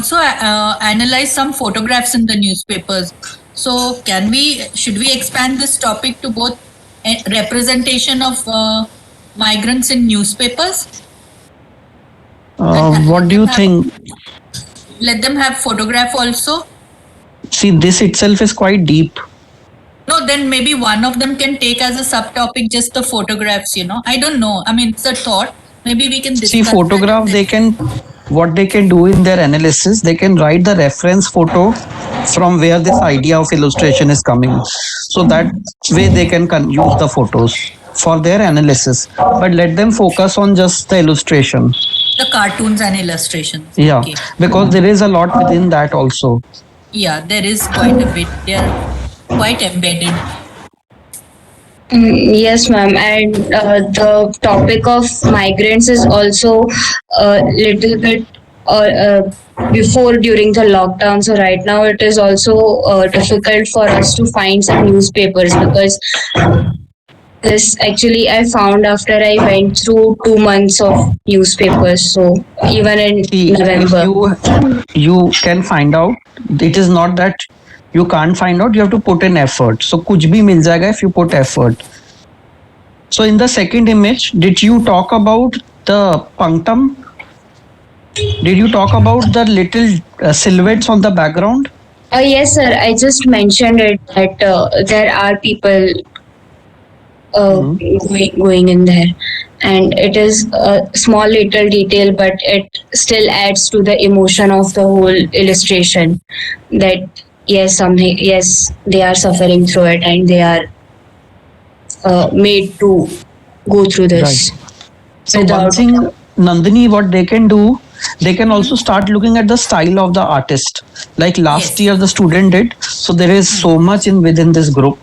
also analyze some photographs in the newspapers. So should we expand this topic to both representation of migrants in newspapers? What do you think? Let them have photograph also. See, this itself is quite deep. No, then maybe one of them can take as a subtopic just the photographs, I don't know. I mean, it's a thought. Maybe we can discuss. See, photograph, what they can do in their analysis, they can write the reference photo from where this idea of illustration is coming. So that way they can use the photos for their analysis. But let them focus on just the illustration. The cartoons and illustrations. Yeah, okay. Because there is a lot within that also. Yeah, there is quite a bit. They are quite embedded. Yes, ma'am. And the topic of migrants is also a little bit before during the lockdown. So right now it is also difficult for us to find some newspapers, because this actually I found after I went through 2 months of newspapers. So even in November. You can find out. It is not that you can't find out, you have to put in effort. So kuch bhi mil jayega if you put effort. So in the second image, did you talk about the punctum? Did you talk about the little silhouettes on the background? Yes, sir. I just mentioned it that there are people going in there, and it is a small little detail, but it still adds to the emotion of the whole illustration. That yes, they are suffering through it, and they are made to go through this. Right. So one thing, Nandini, what they can do, they can also start looking at the style of the artist. Like last year the student did. So there is so much within this group.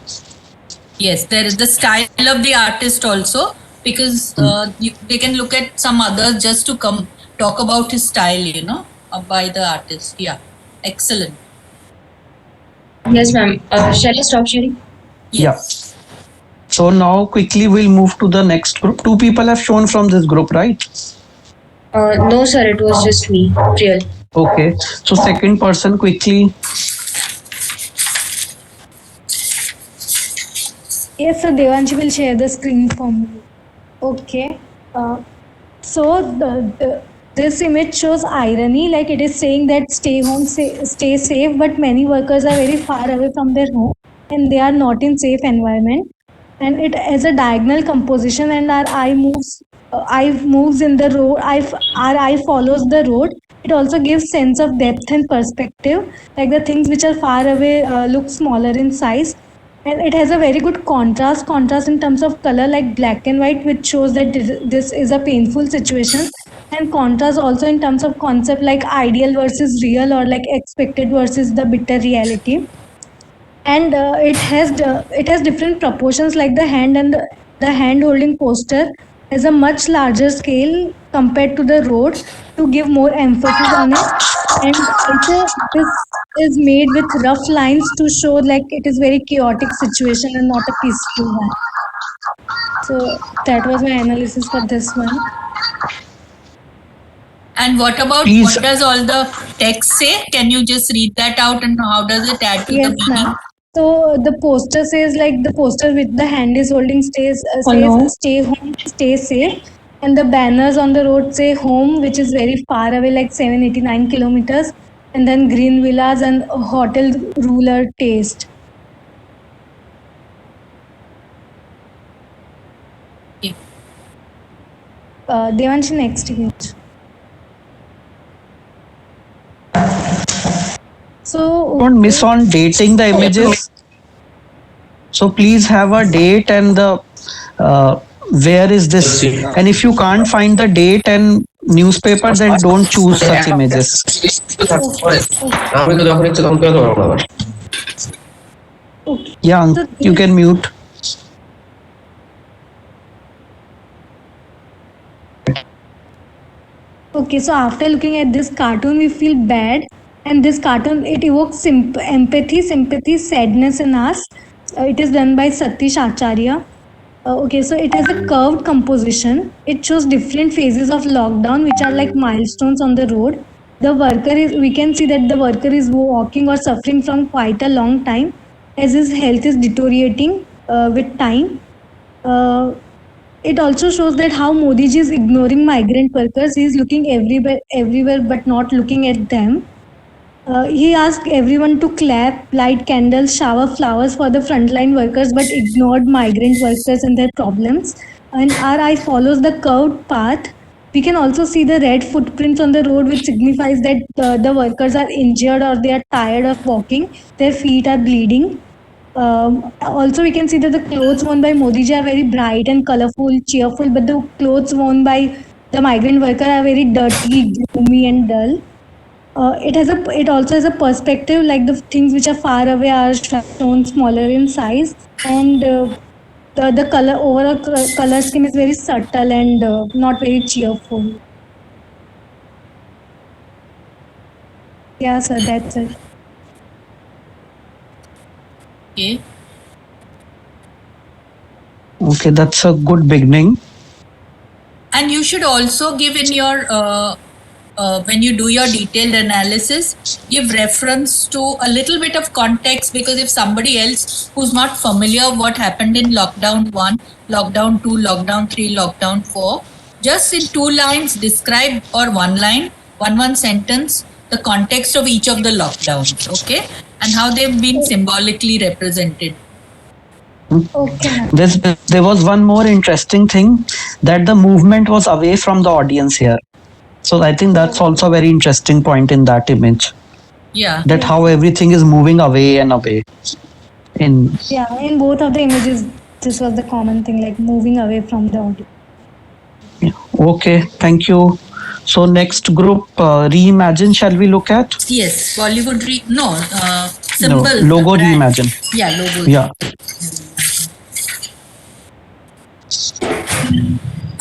Yes, there is the style of the artist also, because they can look at some others just to come talk about his style, by the artist. Yeah, excellent. Yes, ma'am. Shall I stop sharing? Yes. Yeah. So now quickly we'll move to the next group. 2 people have shown from this group, right? No, sir. It was just me. Real. Okay. So second person, quickly. Yes, sir. Devanshi will share the screen for me. Okay. So this image shows irony, like it is saying that stay home, stay safe, but many workers are very far away from their home and they are not in safe environment. And it has a diagonal composition, and our eye moves in the road. Our eye follows the road. It also gives sense of depth and perspective, like the things which are far away look smaller in size. And it has a very good contrast in terms of color, like black and white, which shows that this is a painful situation, and contrast also in terms of concept, like ideal versus real, or like expected versus the bitter reality. And it has different proportions, like the hand and the hand holding poster has a much larger scale compared to the road to give more emphasis on it. And also this is made with rough lines to show like it is very chaotic situation and not a peaceful one. So that was my analysis for this one. And what about what does all the text say? Can you just read that out, and how does it add to the meaning? So the poster says, like the poster with the hand is holding says stay home, stay safe. And the banners on the road say home, which is very far away, like 789 kilometers. And then green villas and hotel ruler taste. Devanshi, next image. So don't miss on dating the images. So please have a date and the where is this, and if you can't find the date and newspaper, then don't choose such images. Yeah, you can mute. Okay, so after looking at this cartoon, we feel bad. And this cartoon, it evokes empathy, sympathy, sadness in us. It is done by Satish Acharya. Okay, so it has a curved composition. It shows different phases of lockdown, which are like milestones on the road. we can see that the worker is walking or suffering from quite a long time, as his health is deteriorating with time. It also shows that how Modi ji is ignoring migrant workers. He is looking everywhere, but not looking at them. He asked everyone to clap, light candles, shower flowers for the frontline workers, but ignored migrant workers and their problems. And our eye follows the curved path. We can also see the red footprints on the road, which signifies that the workers are injured or they are tired of walking. Their feet are bleeding. Also, we can see that the clothes worn by Modi ji are very bright and colorful, cheerful, but the clothes worn by the migrant worker are very dirty, gloomy, and dull. It also has a perspective, like the things which are far away are shown smaller in size, and the color overall color scheme is very subtle and not very cheerful. Yeah, sir, that's it. Okay. Okay, that's a good beginning. And you should also give in your when you do your detailed analysis, give reference to a little bit of context, because if somebody else who's not familiar what happened in lockdown 1, lockdown 2, lockdown 3, lockdown 4, just in 2 lines describe, or 1 line, one sentence, the context of each of the lockdowns, okay, and how they've been symbolically represented. Okay. There was one more interesting thing, that the movement was away from the audience here. So I think that's also a very interesting point in that image, Yeah. that how everything is moving away and away. In both of the images, this was the common thing, like moving away from the audience. Okay, thank you. So next group, reimagine. Shall we look at? Yes, Bollywood No, symbol. logo brand. reimagine. Yeah, logo. Yeah.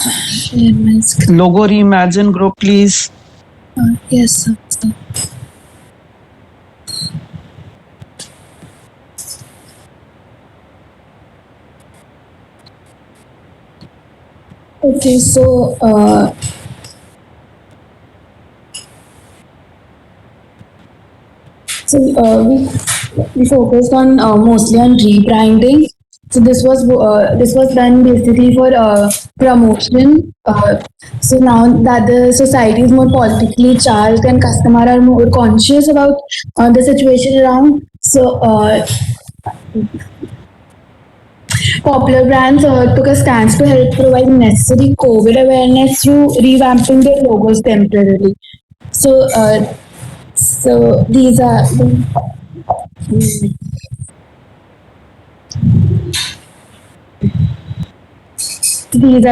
Share my screen. Logo reimagine group, please. Yes, sir. Okay, so we focused on mostly on rebranding. So this was done basically for promotion. So now that the society is more politically charged and customers are more conscious about the situation around, so popular brands took a stance to help provide necessary COVID awareness through revamping their logos temporarily. So these are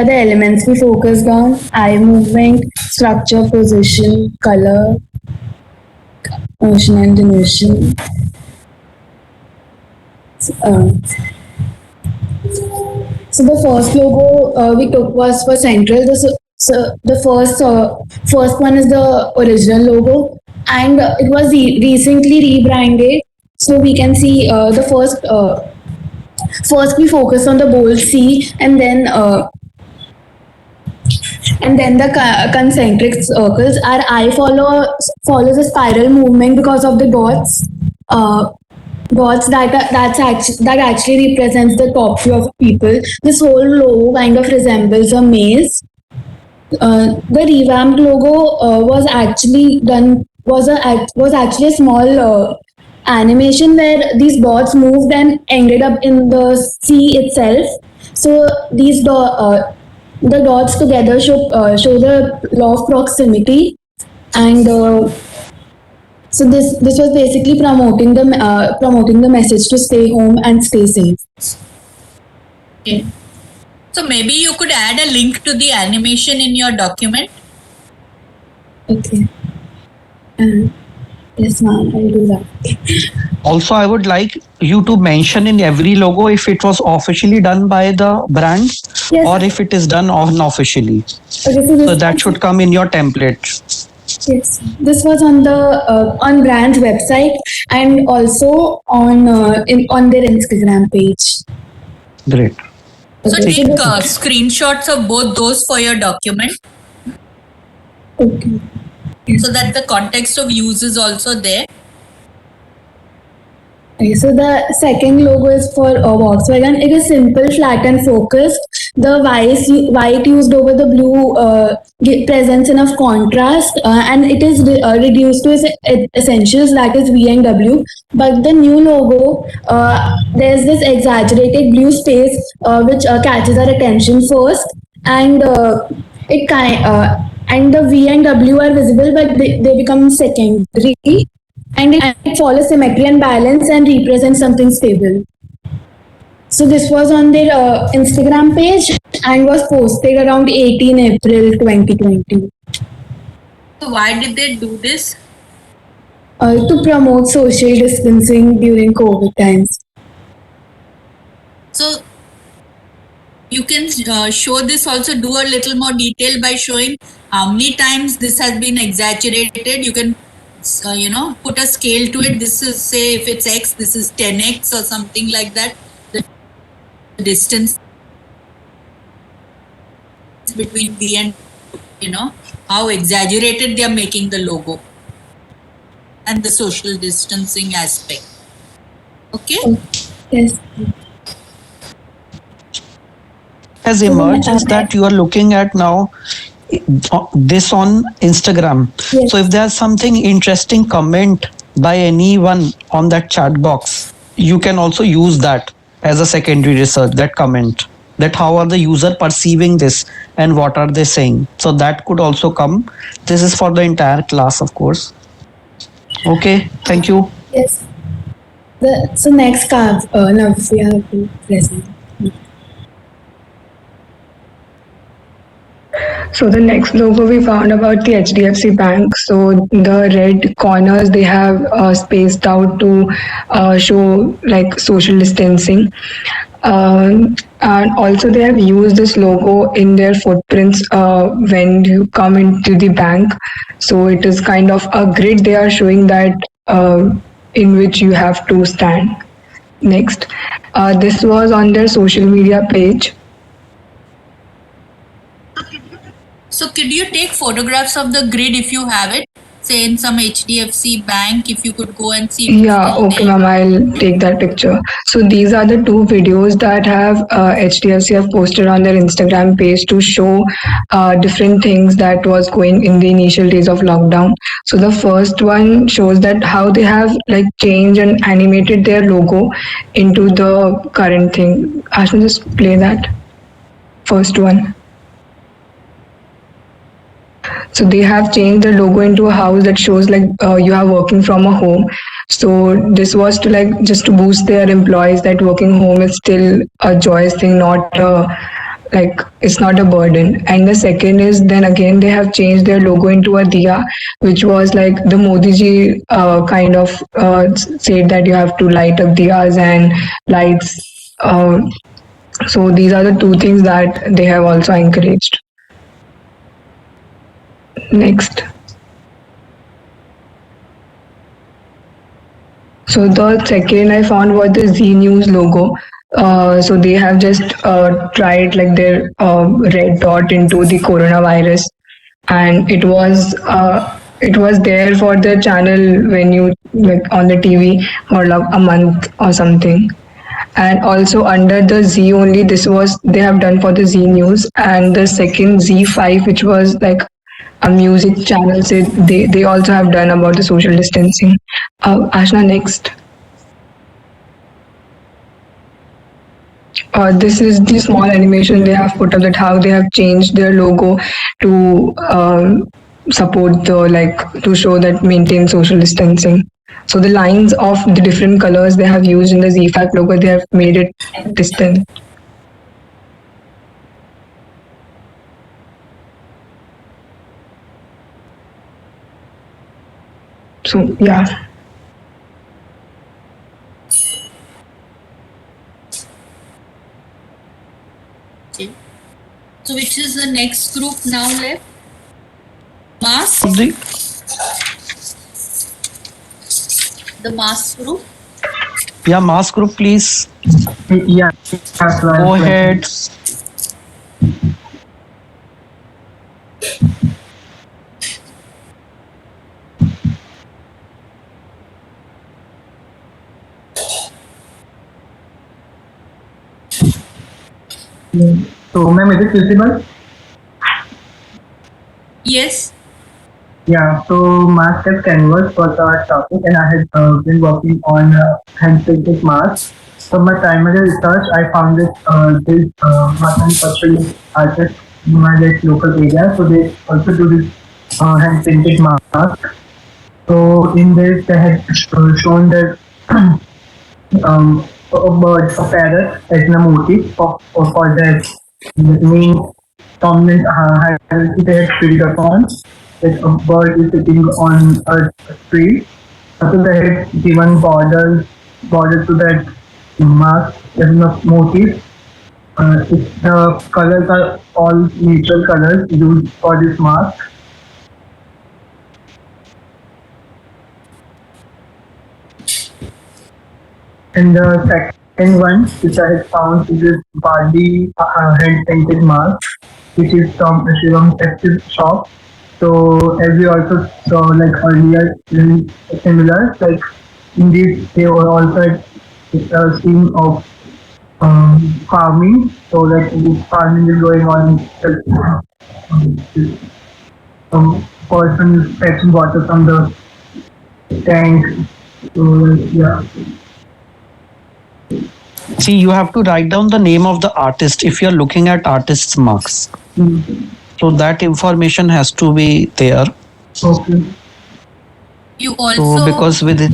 the elements we focused on: eye movement, structure, position, color, motion, and dimension. So the first logo we took was for Central. So the first one is the original logo, and it was recently rebranded. So we can see the first we focus on the bold C, and then the concentric circles. Our eye follows a spiral movement because of the dots. Dots that actually represents the top view of people. This whole logo kind of resembles a maze. The revamped logo was actually actually a small animation where these dots moved and ended up in the sea itself. So the dots together show the law of proximity, and so this was basically promoting the message to stay home and stay safe. Okay. So maybe you could add a link to the animation in your document. Okay. Yes, ma'am, I'll do that. Also, I would like you to mention in every logo if it was officially done by the brand, Yes. or if it is done unofficially. Okay, So that should come in your template. Yes, this was on the on brand's website and also on their Instagram page. Great. So Okay, take this- screenshots of both those for your document. okay. so that the context of use is also there. Okay, so the second logo is for Volkswagen. It is simple, flat, and focused. The white used over the blue presents enough contrast, and it is reduced to its essentials, that is V and W. But the new logo, there's this exaggerated blue space which catches our attention first, and and the V and W are visible, but they become secondary, and it follows symmetry and balance and represents something stable. So this was on their Instagram page and was posted around 18 April 2020 So why did they do this? to promote social distancing during COVID times. So you can show this also, do a little more detail by showing how many times this has been exaggerated. You can put a scale to it. This is, say, if it's X, this is 10X or something like that. The distance between V and, how exaggerated they are making the logo and the social distancing aspect. Okay? Yes. Has emerged is that you are looking at now this on Instagram. Yes. So if there's something interesting comment by anyone on that chat box, you can also use that as a secondary research, that comment, that how are the user perceiving this and what are they saying. So that could also come. This is for the entire class, of course. Okay, thank you. Yes. So next card, now we have to present. So the next logo we found about the HDFC Bank. So the red corners, they have spaced out to show like social distancing. And also they have used this logo in their footprints when you come into the bank. So it is kind of a grid they are showing that in which you have to stand. Next, this was on their social media page. So could you take photographs of the grid if you have it? Say in some HDFC bank, if you could go and see. Yeah, okay, ma'am, I'll take that picture. So these are the two videos that have HDFC have posted on their Instagram page to show different things that was going in the initial days of lockdown. So the first one shows that how they have like changed and animated their logo into the current thing. Ashna, just play that first one. So they have changed the logo into a house that shows like you are working from a home. So this was to like just to boost their employees that working home is still a joyous thing, not like it's not a burden. And the second is then again they have changed their logo into a diya, which was like the Modi ji kind of said that you have to light up diyas and lights. So these are the two things that they have also encouraged. Next. So the second I found was the Z News logo. So they have just tried like their red dot into the coronavirus, and it was there for the channel when you like on the TV for like a month or something. And also under the Z only, this was they have done for the Z News, and the second Z5, which was like a music channel, say they also have done about the social distancing. Ashna, next. This is the small animation they have put up that how they have changed their logo to support the like to show that maintain social distancing. So the lines of the different colors they have used in the ZFAC logo, they have made it distant. So yeah. Okay. So which is the next group now left? Mask? The mask group? Yeah, mask group, please. Yeah. Go ahead. So, ma'am, is it visible? Yes. Yeah, so mask as canvas was our topic, and I had been working on hand painted masks. For my primary research, I found this manufacturing artist in my like, local area. So they also do this hand painted mask. So in this, they had shown that a bird, a parrot, as a motif for their main dominant hierarchy they had built upon. Like a bird is sitting on a tree. Also, they had given border to that mask as a motif. The colors are all natural colors used for this mask. And the second one, which I had found, is this Bali hand painted mask, which is from the Shivam Textile shop. So, as we also saw like earlier, in similar, like in this, they were also at a scene of farming. So, like this farming is going on. This, person is fetching water from the tank. So, like, yeah. See, you have to write down the name of the artist if you're looking at artist's marks. So that information has to be there. Okay. You So also because with it,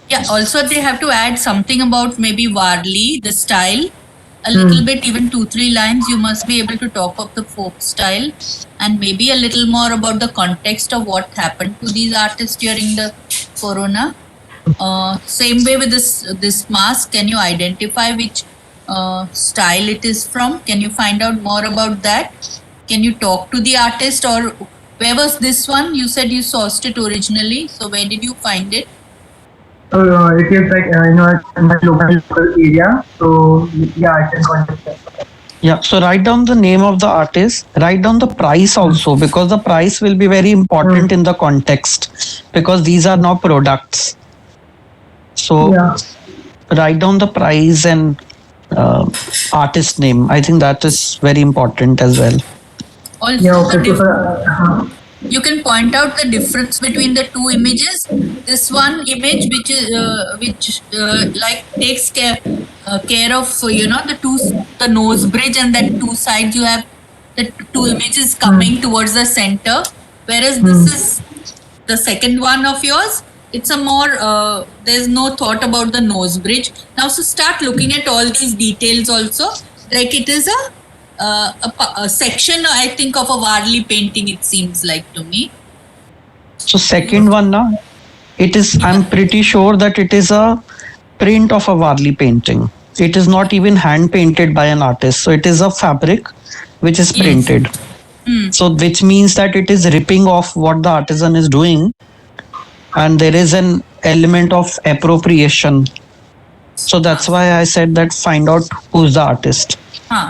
yeah, also they have to add something about maybe Varli, the style, a little bit, even 2-3 lines. You must be able to talk of the folk style, and maybe a little more about the context of what happened to these artists during the corona. Same way with this mask, can you identify which style it is from? Can you find out more about that? Can you talk to the artist, or where was this one? You said you sourced it originally, so where did you find it? So it is like in my local area. So yeah, I can contact them. yeah. So write down the name of the artist. Write down the price also, because the price will be very important in the context, because these are now products. So Yeah. write down the price and artist name. I think that is very important as well. Also, Yeah. the Okay. you can point out the difference between the two images. This one image, which like takes care of the nose bridge, and that two sides you have the two images coming towards the center, whereas this is the second one of yours. It's a more there's no thought about the nose bridge now, so start looking at all these details also, like it is a section, I think, of a Varli painting, it seems like to me. So second one now, it is. I'm pretty sure that it is a print of a Varli painting. It is not even hand painted by an artist. So it is a fabric which is Yes. printed. So which means that it is ripping off what the artisan is doing, and there is an element of appropriation. So that's why I said that find out who's the artist.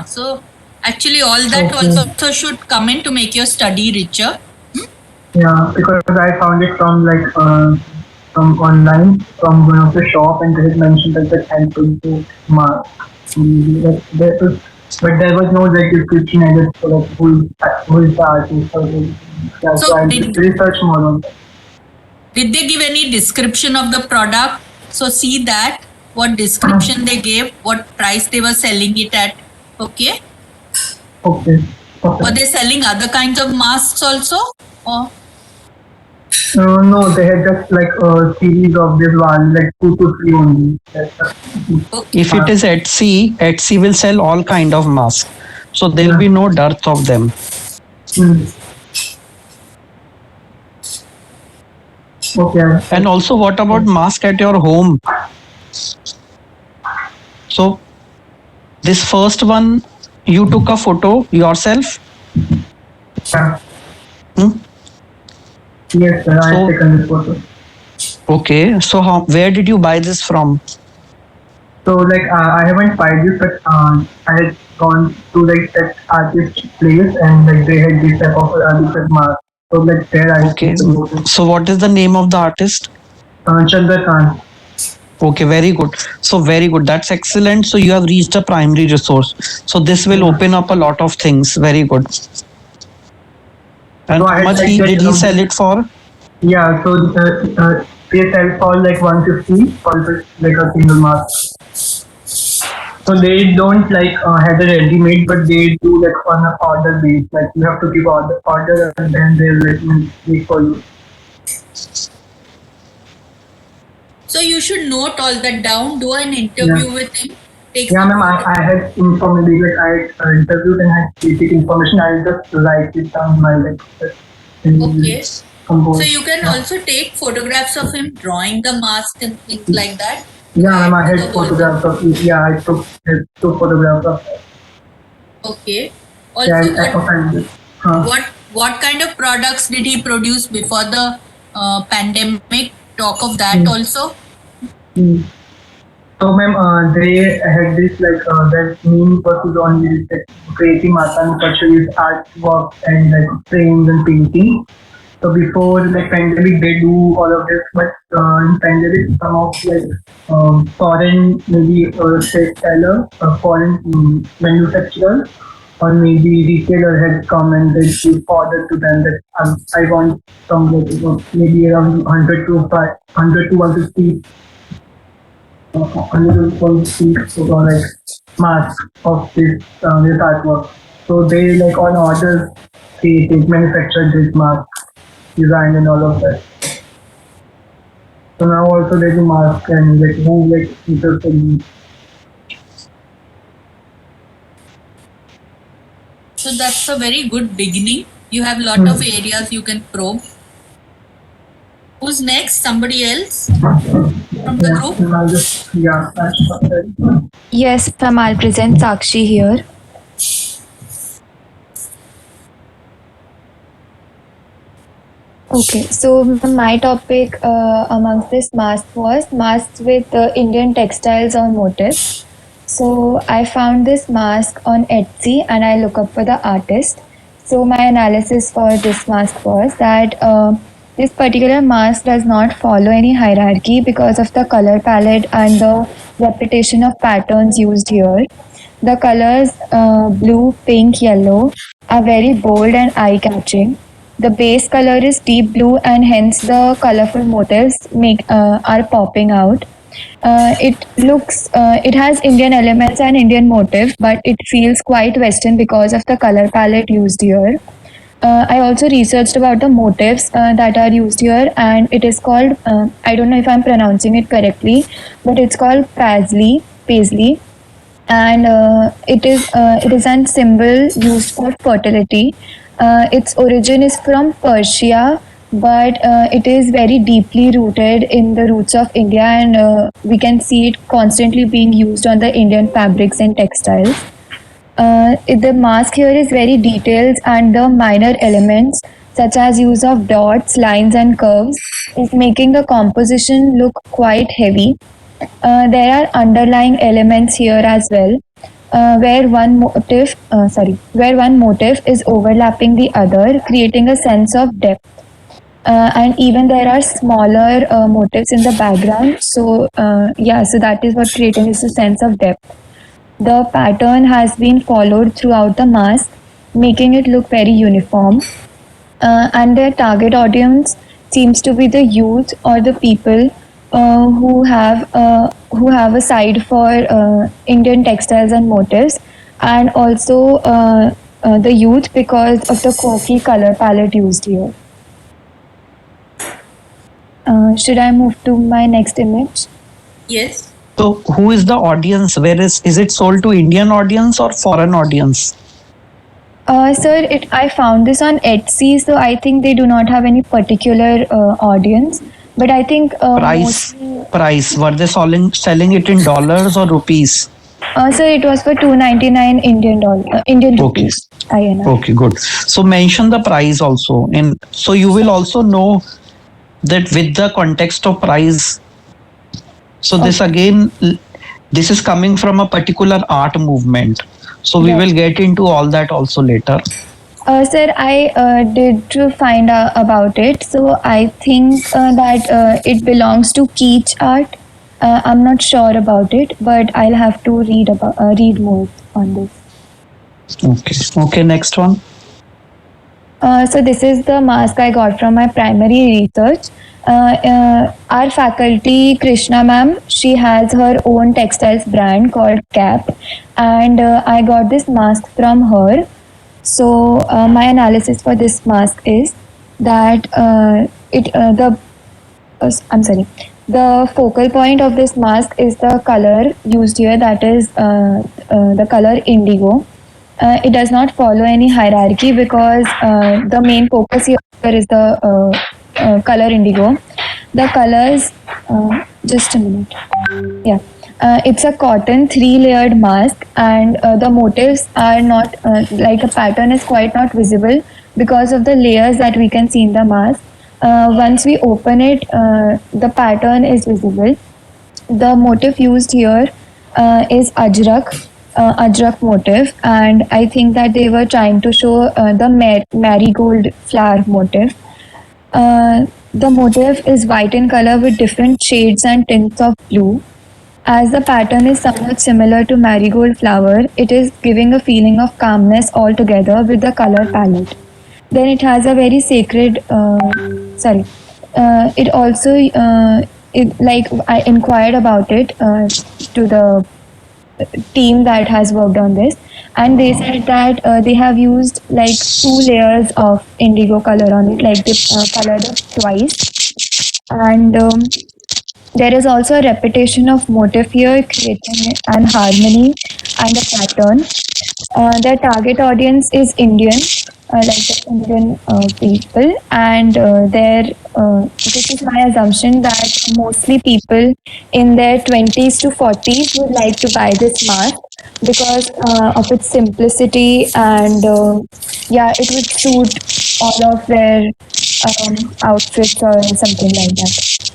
So actually all that also should come in to make your study richer. Yeah, because I found it from like from online from one of the shop, and they had mentioned that the hand painted mask. But there was no like description either for like who is the artist. Yeah, So so I did- research more on that. Did they give any description of the product? So see that, what description they gave, what price they were selling it at. Okay. Okay. Were they selling other kinds of masks also? Or No, they had just like a series of this one, like 2 to 3 only. If it is Etsy will sell all kind of masks. So there will be no dearth of them. Okay. And also, what about mask at your home? So this first one, you took a photo yourself. Yeah. Hmm? Yes, sir, I So- have taken this photo. Okay. So where did you buy this from? So like I haven't tried this, but I had gone to like that artist place, and like they had this type of different mask. So like there I Okay. took the photo. So what is the name of the artist? Chandrakant. Okay, very good. So very good. That's excellent. So you have reached a primary resource. So this will open up a lot of things. Very good. And So I how had much like he that, did he sell it for? yeah, so they sell for like 150 for like a single mask. So they don't like have it ready made, but they do like on an order base. Like you have to give order and then they'll like make for you. So you should note all that down, do an interview with him, take Yeah, some ma'am, I had informed like I interviewed and had basic information. I'll just write it down my like Okay. compose. So you can also take photographs of him drawing the mask and things like that. Yeah, Add ma'am, I to the had whole thing. photographs of it. Yeah, I took photographs of it. Okay. Yeah, Also, I find it. Huh. what kind of products did he produce before the pandemic? Talk of that also. Hmm. So, ma'am, they had this like that main purpose on this like, creating manufacturing artwork and like frames and painting. So before like pandemic, they do all of this, but in pandemic, some of like foreign maybe seller, foreign manufacturer, or maybe retailer had come and they give order to them that I want some like maybe around 100 to 500 to 150 100 so like mask of this artwork. So they like on order created manufactured this mask design and all of that. So now also they do mask and like who like interested in. So that's a very good beginning. You have lot of areas you can probe. Who's next? Somebody else from the group? And I'll just that's Yes, ma'am, I'll present Sakshi here. Okay, so my topic amongst this mask was masks with Indian textiles or motifs. So I found this mask on Etsy and I look up for the artist. So my analysis for this mask was that this particular mask does not follow any hierarchy because of the color palette and the repetition of patterns used here. The colors blue, pink, yellow are very bold and eye-catching. The base color is deep blue, and hence the colorful motifs are popping out. It has Indian elements and Indian motif, but it feels quite Western because of the color palette used here. I also researched about the motifs that are used here, and it is called, I don't know if I'm pronouncing it correctly, but it's called paisley, and it is a symbol used for fertility. Its origin is from Persia, but it is very deeply rooted in the roots of India, and we can see it constantly being used on the Indian fabrics and textiles. The mask here is very detailed, and the minor elements such as use of dots, lines, and curves is making the composition look quite heavy. There are underlying elements here as well, where one motif is overlapping the other, creating a sense of depth. And even there are smaller motifs in the background. So so that is what creating is a sense of depth. The pattern has been followed throughout the mask, making it look very uniform. And their target audience seems to be the youth or the people who have a side for Indian textiles and motifs, and also the youth because of the quirky color palette used here. Should I move to my next image? Yes. So who is the audience? Where is it sold to Indian audience or foreign audience? Sir, I found this on Etsy, so I think they do not have any particular audience. But I think Price. Were they selling it in dollars or rupees? sir, it was for $299 Indian rupees. INR. Okay, good. So mention the price also, and so you will also know that with the context of price. So this again, this is coming from a particular art movement. So we will get into all that also later. Sir, I did to find out about it. So I think that it belongs to Keech art. I'm not sure about it, but I'll have to read more on this. Okay, next one. So this is the mask I got from my primary research. Our faculty, Krishna ma'am, she has her own textiles brand called Cap, and I got this mask from her. So my analysis for this mask is that I'm sorry. The focal point of this mask is the color used here, that is the color indigo. It does not follow any hierarchy because the main focus here is the color indigo. The colors, just a minute. Yeah. It's a cotton 3-layered mask, and the motifs are not like a pattern is quite not visible because of the layers that we can see in the mask. Once we open it, the pattern is visible. The motif used here is ajrak motif, and I think that they were trying to show the marigold flower motif. The motif is white in color with different shades and tints of blue. As the pattern is somewhat similar to marigold flower, it is giving a feeling of calmness altogether with the color palette. Then it has a very sacred, it also, I inquired about it to the team that has worked on this, and they said that they have used like 2 layers of indigo color on it, like they colored it twice. And there is also a repetition of motif here, creating an harmony and a pattern. Their target audience is Indian, like the Indian people, and this is my assumption that mostly people in their 20s to 40s would like to buy this mask because of its simplicity, and it would suit all of their outfits or something like that.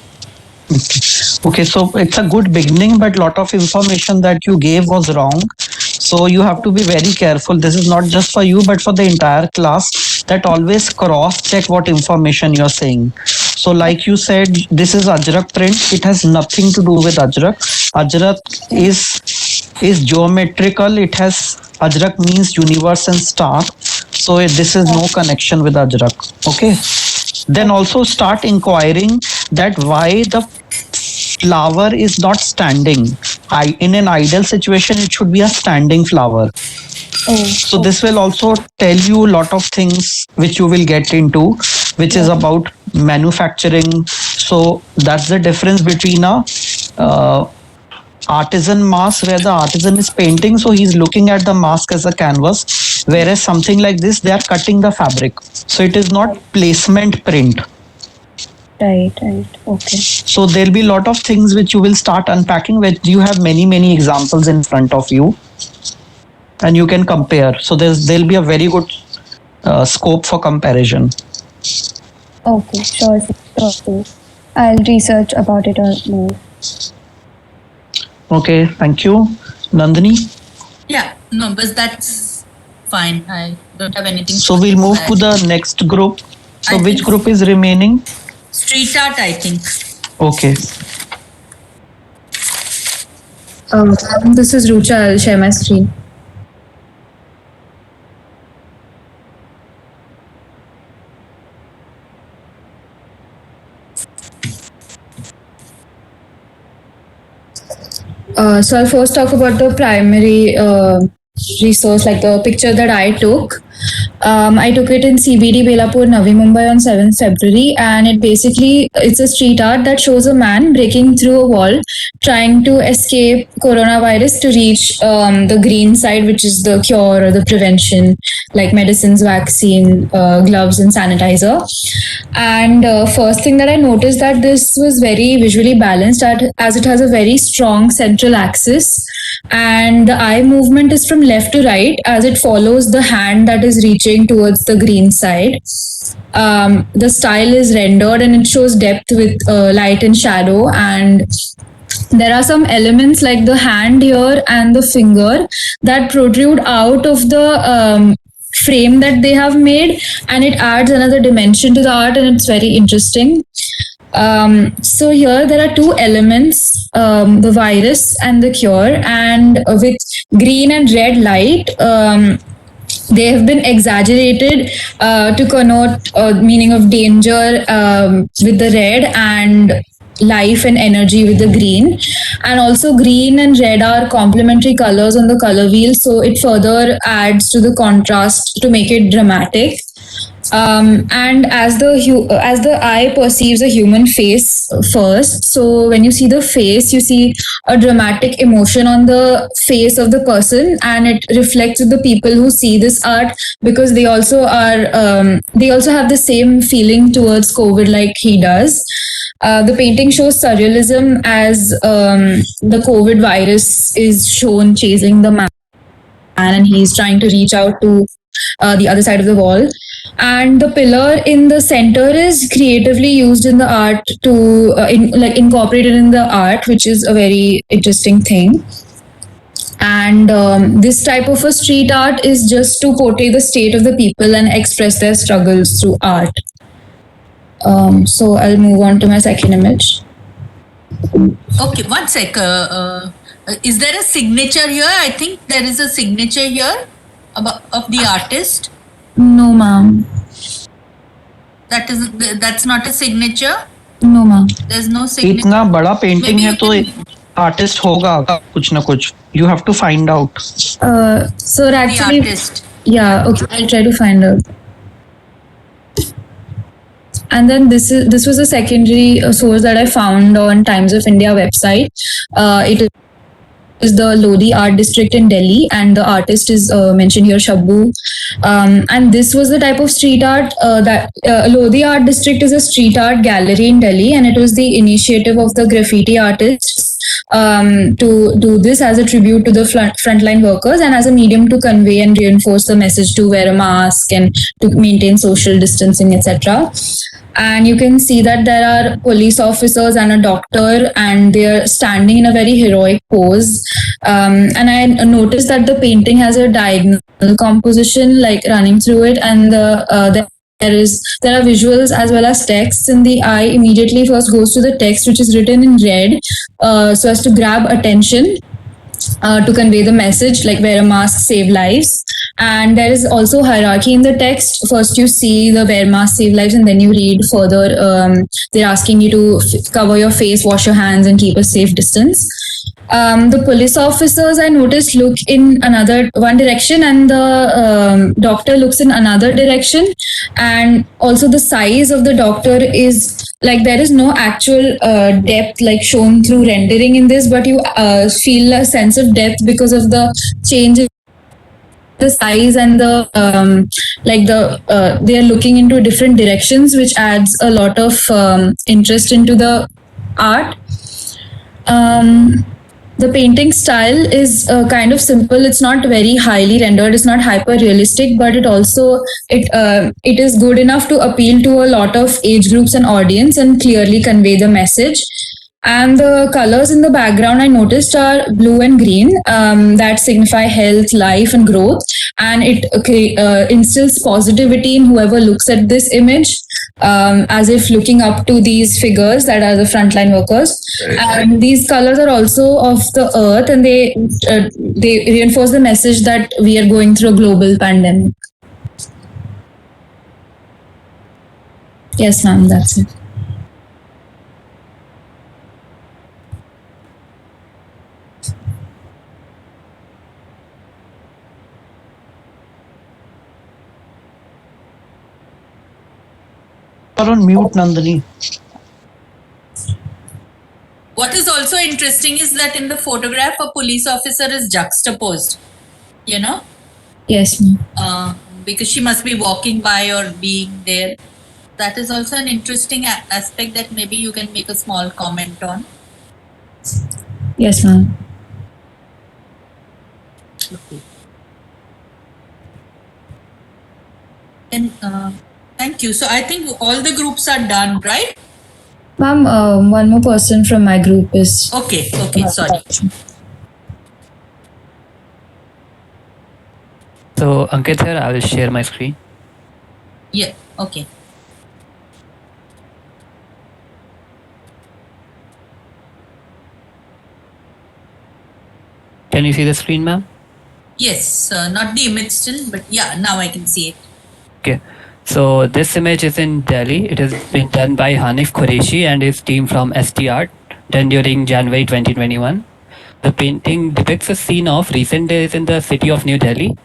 Okay, so it's a good beginning, but lot of information that you gave was wrong. So you have to be very careful. This is not just for you, but for the entire class, that always cross check what information you're saying. So like you said, this is Ajrak print. It has nothing to do with Ajrak. Ajrak is geometrical. It has, Ajrak means universe and star. So this is no connection with Ajrak. Okay. Then also start inquiring that why the flower is not standing. In an ideal situation, it should be a standing flower. So this will also tell you a lot of things which you will get into, which is about manufacturing. So that's the difference between a artisan mask where the artisan is painting, so he's looking at the mask as a canvas, whereas something like this, they are cutting the fabric. So it is not placement print. Right, okay. So there'll be a lot of things which you will start unpacking, where you have many examples in front of you and you can compare. So there'll be a very good scope for comparison. Okay, sure. I'll research about it more. Okay, thank you. Nandini? Yeah, no, but that's fine. I don't have anything. So we'll move to the next group. So I which think- group is remaining? Street art, I think. Okay. This is Rucha. I'll share my screen. So I'll first talk about the primary resource, like the picture that I took. I took it in CBD Belapur, Navi Mumbai on 7th February, and it's a street art that shows a man breaking through a wall, trying to escape coronavirus to reach the green side, which is the cure or the prevention, like medicines, vaccine, gloves, and sanitizer. And first thing that I noticed that this was very visually balanced, as it has a very strong central axis, and the eye movement is from left to right as it follows the hand that is reaching towards the green side. The style is rendered and it shows depth with light and shadow, and there are some elements like the hand here and the finger that protrude out of the frame that they have made, and it adds another dimension to the art, and it's very interesting. So here there are two elements the virus and the cure, and with green and red light. They have been exaggerated to connote meaning of danger with the red, and life and energy with the green. And also green and red are complementary colors on the color wheel, so it further adds to the contrast to make it dramatic. And as the eye perceives a human face first, so when you see the face, you see a dramatic emotion on the face of the person, and it reflects with the people who see this art, because they also have the same feeling towards COVID like he does. The painting shows surrealism as the COVID virus is shown chasing the man, and he's trying to reach out to the other side of the wall. And the pillar in the center is creatively used in the art to incorporated in the art, which is a very interesting thing. And this type of a street art is just to portray the state of the people and express their struggles through art. So I'll move on to my second image. Okay, one sec. Is there a signature here? I think there is a signature here of the artist. No, ma'am. That's not a signature. No, ma'am. There's no signature. इतना बड़ा painting Maybe है you तो can- artist होगा कुछ ना कुछ. You have to find out. So The actually, artist. yeah, okay, I'll try to find out. And then this was a secondary source that I found on Times of India website. It is the Lodi Art District in Delhi, and the artist is mentioned here, Shabbu. And this was the type of street art that Lodi Art District is a street art gallery in Delhi, and it was the initiative of the graffiti artists to do this as a tribute to the frontline workers and as a medium to convey and reinforce the message to wear a mask and to maintain social distancing, etc. And you can see that there are police officers and a doctor, and they're standing in a very heroic pose. And I noticed that the painting has a diagonal composition like running through it, and there are visuals as well as text, and the eye immediately first goes to the text, which is written in red, so as to grab attention. To convey the message like wear a mask, save lives. And there is also hierarchy in the text. First you see the wear mask, save lives, and then you read further. They're asking you to cover your face, wash your hands, and keep a safe distance. The police officers, I noticed, look in one direction, and the doctor looks in another direction. And also the size of the doctor is like there is no actual depth like shown through rendering in this, but you feel a sense of depth because of the change in the size and the they are looking into different directions, which adds a lot of interest into the art. The painting style is kind of simple. It's not very highly rendered. It's not hyper realistic, but it is good enough to appeal to a lot of age groups and audience and clearly convey the message. And the colors in the background I noticed are blue and green that signify health, life, and growth. And it instills positivity in whoever looks at this image, as if looking up to these figures that are the frontline workers. And these colors are also of the earth, and they reinforce the message that we are going through a global pandemic. Yes, ma'am, that's it. You're on mute, Nandini. What is also interesting is that in the photograph, a police officer is juxtaposed, you know, Yes, ma'am. because she must be walking by or being there. That is also an interesting aspect that maybe you can make a small comment on. Yes, ma'am. And thank you. So I think all the groups are done, right? Ma'am, one more person from my group is. Okay, sorry. So Ankit here, I will share my screen. Yeah, okay. Can you see the screen, ma'am? Yes, not the image still, but yeah, now I can see it. Okay. So this image is in Delhi. It has been done by Hanif Qureshi and his team from ST Art, done during January 2021. The painting depicts a scene of recent days in the city of New Delhi.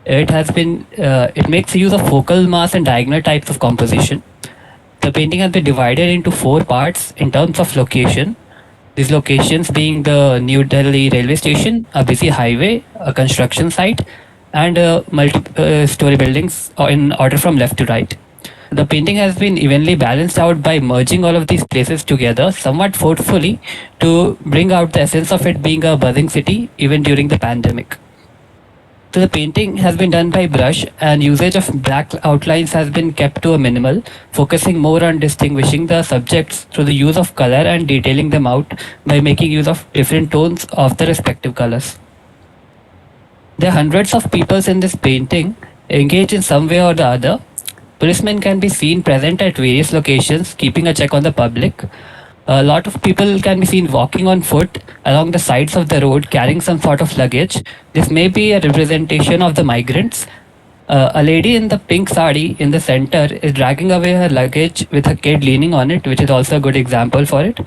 It makes use of focal mass and diagonal types of composition. The painting has been divided into 4 parts in terms of location. These locations being the New Delhi railway station, a busy highway, a construction site, and multi-story buildings in order from left to right. The painting has been evenly balanced out by merging all of these places together somewhat forcefully to bring out the essence of it being a buzzing city even during the pandemic. So the painting has been done by brush and usage of black outlines has been kept to a minimal, focusing more on distinguishing the subjects through the use of color and detailing them out by making use of different tones of the respective colors. There are hundreds of people in this painting engaged in some way or the other. Policemen can be seen present at various locations, keeping a check on the public. A lot of people can be seen walking on foot along the sides of the road carrying some sort of luggage. This may be a representation of the migrants. A lady in the pink sari in the center is dragging away her luggage with her kid leaning on it, which is also a good example for it.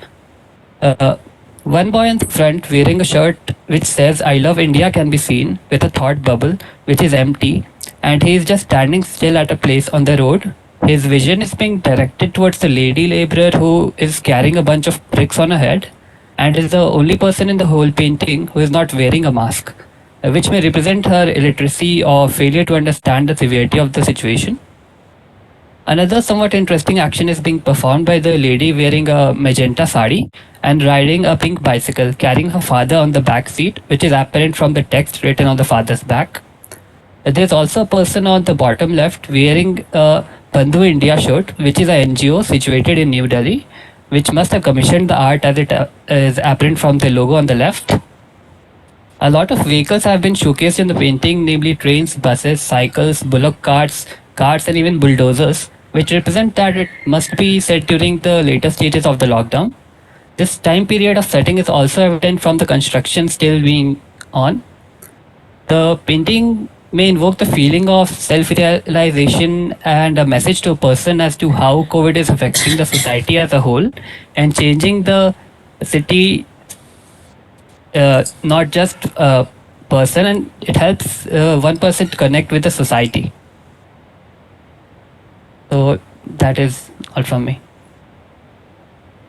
One boy in the front wearing a shirt which says I love India can be seen with a thought bubble which is empty, and he is just standing still at a place on the road. His vision is being directed towards the lady laborer who is carrying a bunch of bricks on her head and is the only person in the whole painting who is not wearing a mask, which may represent her illiteracy or failure to understand the severity of the situation. Another somewhat interesting action is being performed by the lady wearing a magenta sari and riding a pink bicycle, carrying her father on the back seat, which is apparent from the text written on the father's back. There's also a person on the bottom left wearing a Bandhu India shirt, which is an NGO situated in New Delhi, which must have commissioned the art as it is apparent from the logo on the left. A lot of vehicles have been showcased in the painting, namely trains, buses, cycles, bullock carts, and even bulldozers, which represent that it must be set during the later stages of the lockdown. This time period of setting is also evident from the construction still being on. The painting may invoke the feeling of self-realization and a message to a person as to how COVID is affecting the society as a whole and changing the city, not just a person, and it helps one person to connect with the society. So that is all from me.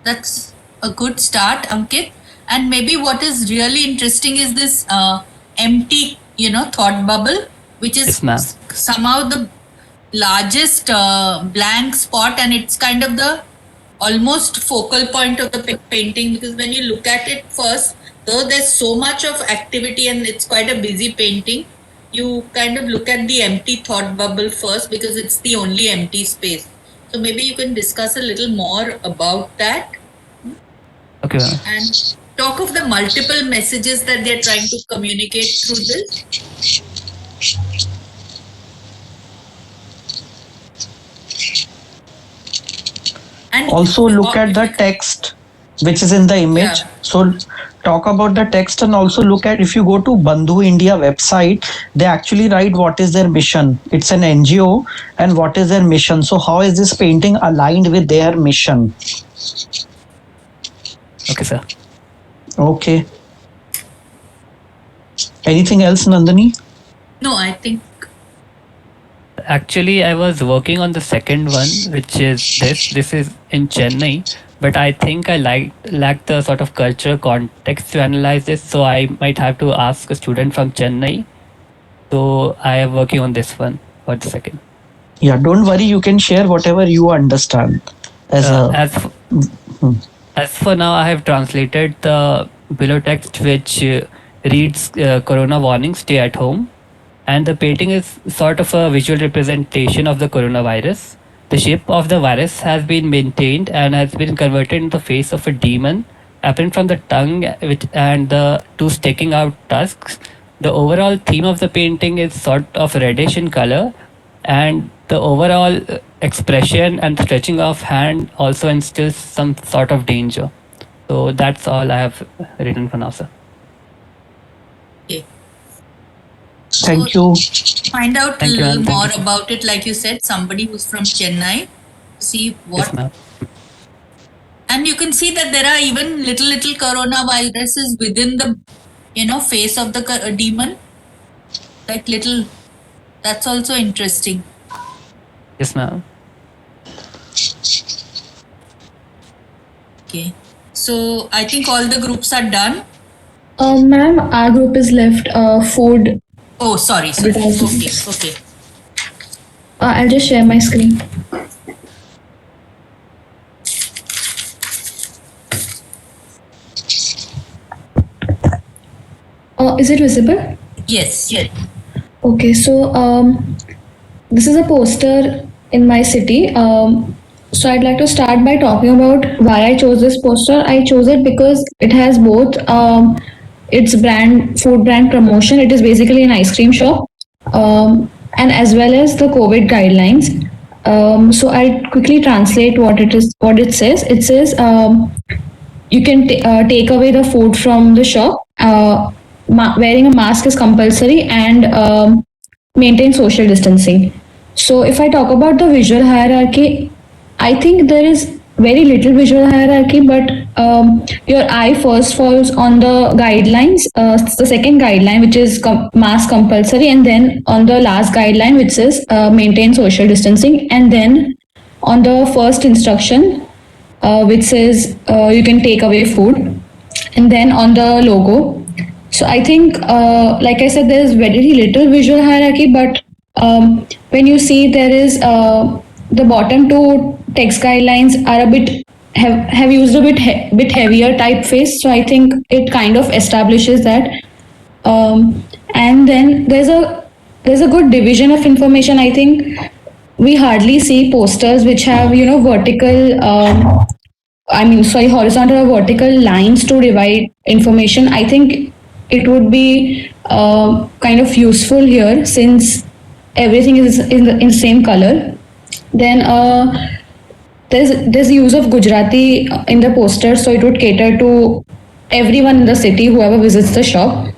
That's a good start, Ankit. And maybe what is really interesting is this empty, thought bubble, which is Yes, ma'am. somehow the largest blank spot, and it's kind of the almost focal point of the painting, because when you look at it first, though there's so much of activity and it's quite a busy painting, you kind of look at the empty thought bubble first because it's the only empty space. So maybe you can discuss a little more about that Okay, ma'am. and talk of the multiple messages that they're trying to communicate through this. And Also look at the text which is in the image. Yeah. So talk about the text and also look at, if you go to Bandhu India website, they actually write what is their mission. It's an NGO and what is their mission. So how is this painting aligned with their mission? Okay, sir. Okay. Anything else, Nandini? no, I think Actually, I was working on the second one, which is this. This is in Chennai, but I think I lack the sort of cultural context to analyze this, so I might have to ask a student from Chennai. So I am working on this one for the second. Yeah, don't worry. You can share whatever you understand. As for now, I have translated the below text, which reads Corona warning, stay at home. And the painting is sort of a visual representation of the coronavirus. The shape of the virus has been maintained and has been converted into the face of a demon, apparent from the tongue and the two sticking out tusks. The overall theme of the painting is sort of reddish in color, and the overall expression and stretching of hand also instills some sort of danger. So that's all I have written for now, sir. okay. And talk of the multiple messages that they're trying to communicate through this. Okay, ma'am. Thank you. Find out a Thank you, little ma'am. Thank more you, sir. about it, like you said, somebody who's from Chennai. See what, Yes, ma'am. and you can see that there are even little coronaviruses within the, face of the demon, like little. That's also interesting. Yes, ma'am. Okay, so I think all the groups are done. Ma'am, our group is left food. Oh, sorry. Okay, Advertisements. okay. I'll just share my screen. Is it visible? Yes. Okay, so this is a poster in my city. So I'd like to start by talking about why I chose this poster. I chose it because it has both its food brand promotion. It is basically an ice cream shop, and as well as the COVID guidelines. So I'll quickly translate what it says. It says you can take away the food from the shop. Wearing a mask is compulsory, and maintain social distancing. So if I talk about the visual hierarchy, I think there is very little visual hierarchy, but your eye first falls on the guidelines, the second guideline, which is mask compulsory, and then on the last guideline, which says maintain social distancing, and then on the first instruction, which says you can take away food, and then on the logo. So I think, like I said, there is very little visual hierarchy, but when you see there is the bottom two text guidelines are a bit have used a bit heavier typeface, so I think it kind of establishes that. And then there's a good division of information. I think we hardly see posters which have vertical. Horizontal or vertical lines to divide information. I think it would be kind of useful here since everything is in the same color. Then there's use of Gujarati in the poster, so it would cater to everyone in the city, whoever visits the shop.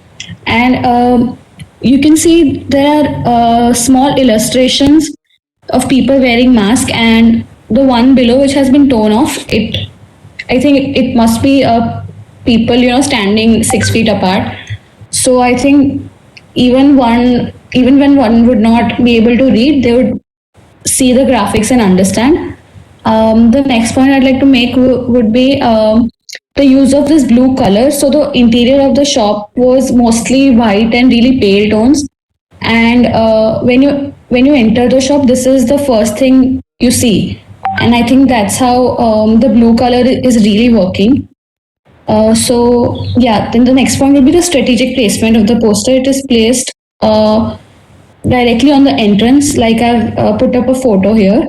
And you can see there are small illustrations of people wearing masks, and the one below which has been torn off, I think it must be people standing 6 feet apart. So I think even when one would not be able to read, they would see the graphics and understand. The next point I'd like to make would be the use of this blue color. So the interior of the shop was mostly white and really pale tones, and when you enter the shop, this is the first thing you see, and I think that's how the blue color is really working. So yeah, then the next point will be the strategic placement of the poster. It is placed directly on the entrance, like I've put up a photo here.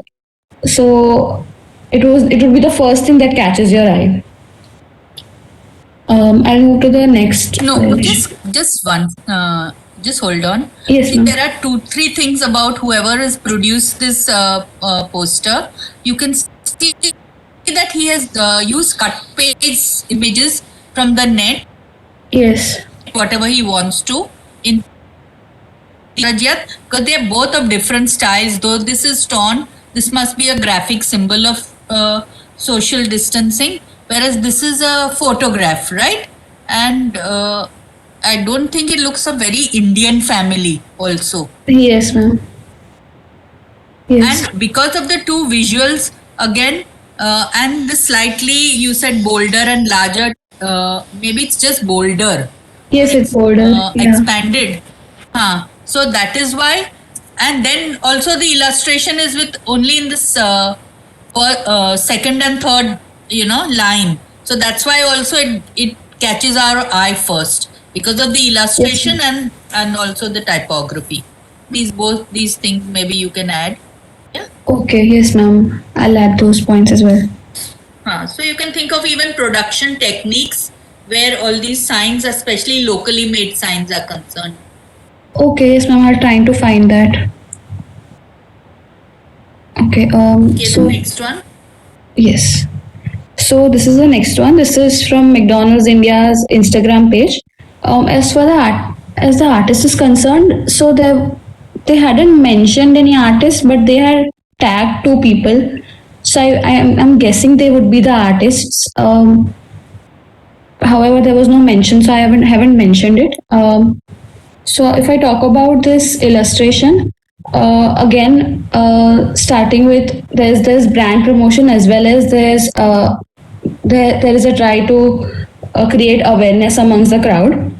So it would be the first thing that catches your eye. I'll move to the next. No, just one. Just hold on. Yes, See, ma'am. there are 2-3 things about whoever has produced this poster. You can see that he has used cut paste images from the net, Yes. whatever he wants to, in Rajat, because they are both of different styles. Though this is torn, this must be a graphic symbol of social distancing, whereas this is a photograph, right? And I don't think it looks a very Indian family also. Yes, ma'am. Yes. And because of the two visuals again, and the slightly, you said bolder and larger, maybe it's just bolder, Yes, it's bolder. Yeah. expanded. So that is why. And then also the illustration is with only in this second and third, line. So that's why also it catches our eye first because of the illustration and also the typography. Both these things maybe you can add. Yeah. Okay. Yes, ma'am. I'll add those points as well. So you can think of even production techniques where all these signs, especially locally made signs, are concerned. Okay. Yes, ma'am. I'm trying to find that. Okay. Okay, So the next one. yes. So this is the next one. This is from McDonald's India's Instagram page. as the artist is concerned, so they hadn't mentioned any artist, but they had tagged two people. So I'm guessing they would be the artists. However, there was no mention, so I haven't mentioned it. So if I talk about this illustration, again, starting with there's brand promotion as well as there is a try to create awareness amongst the crowd,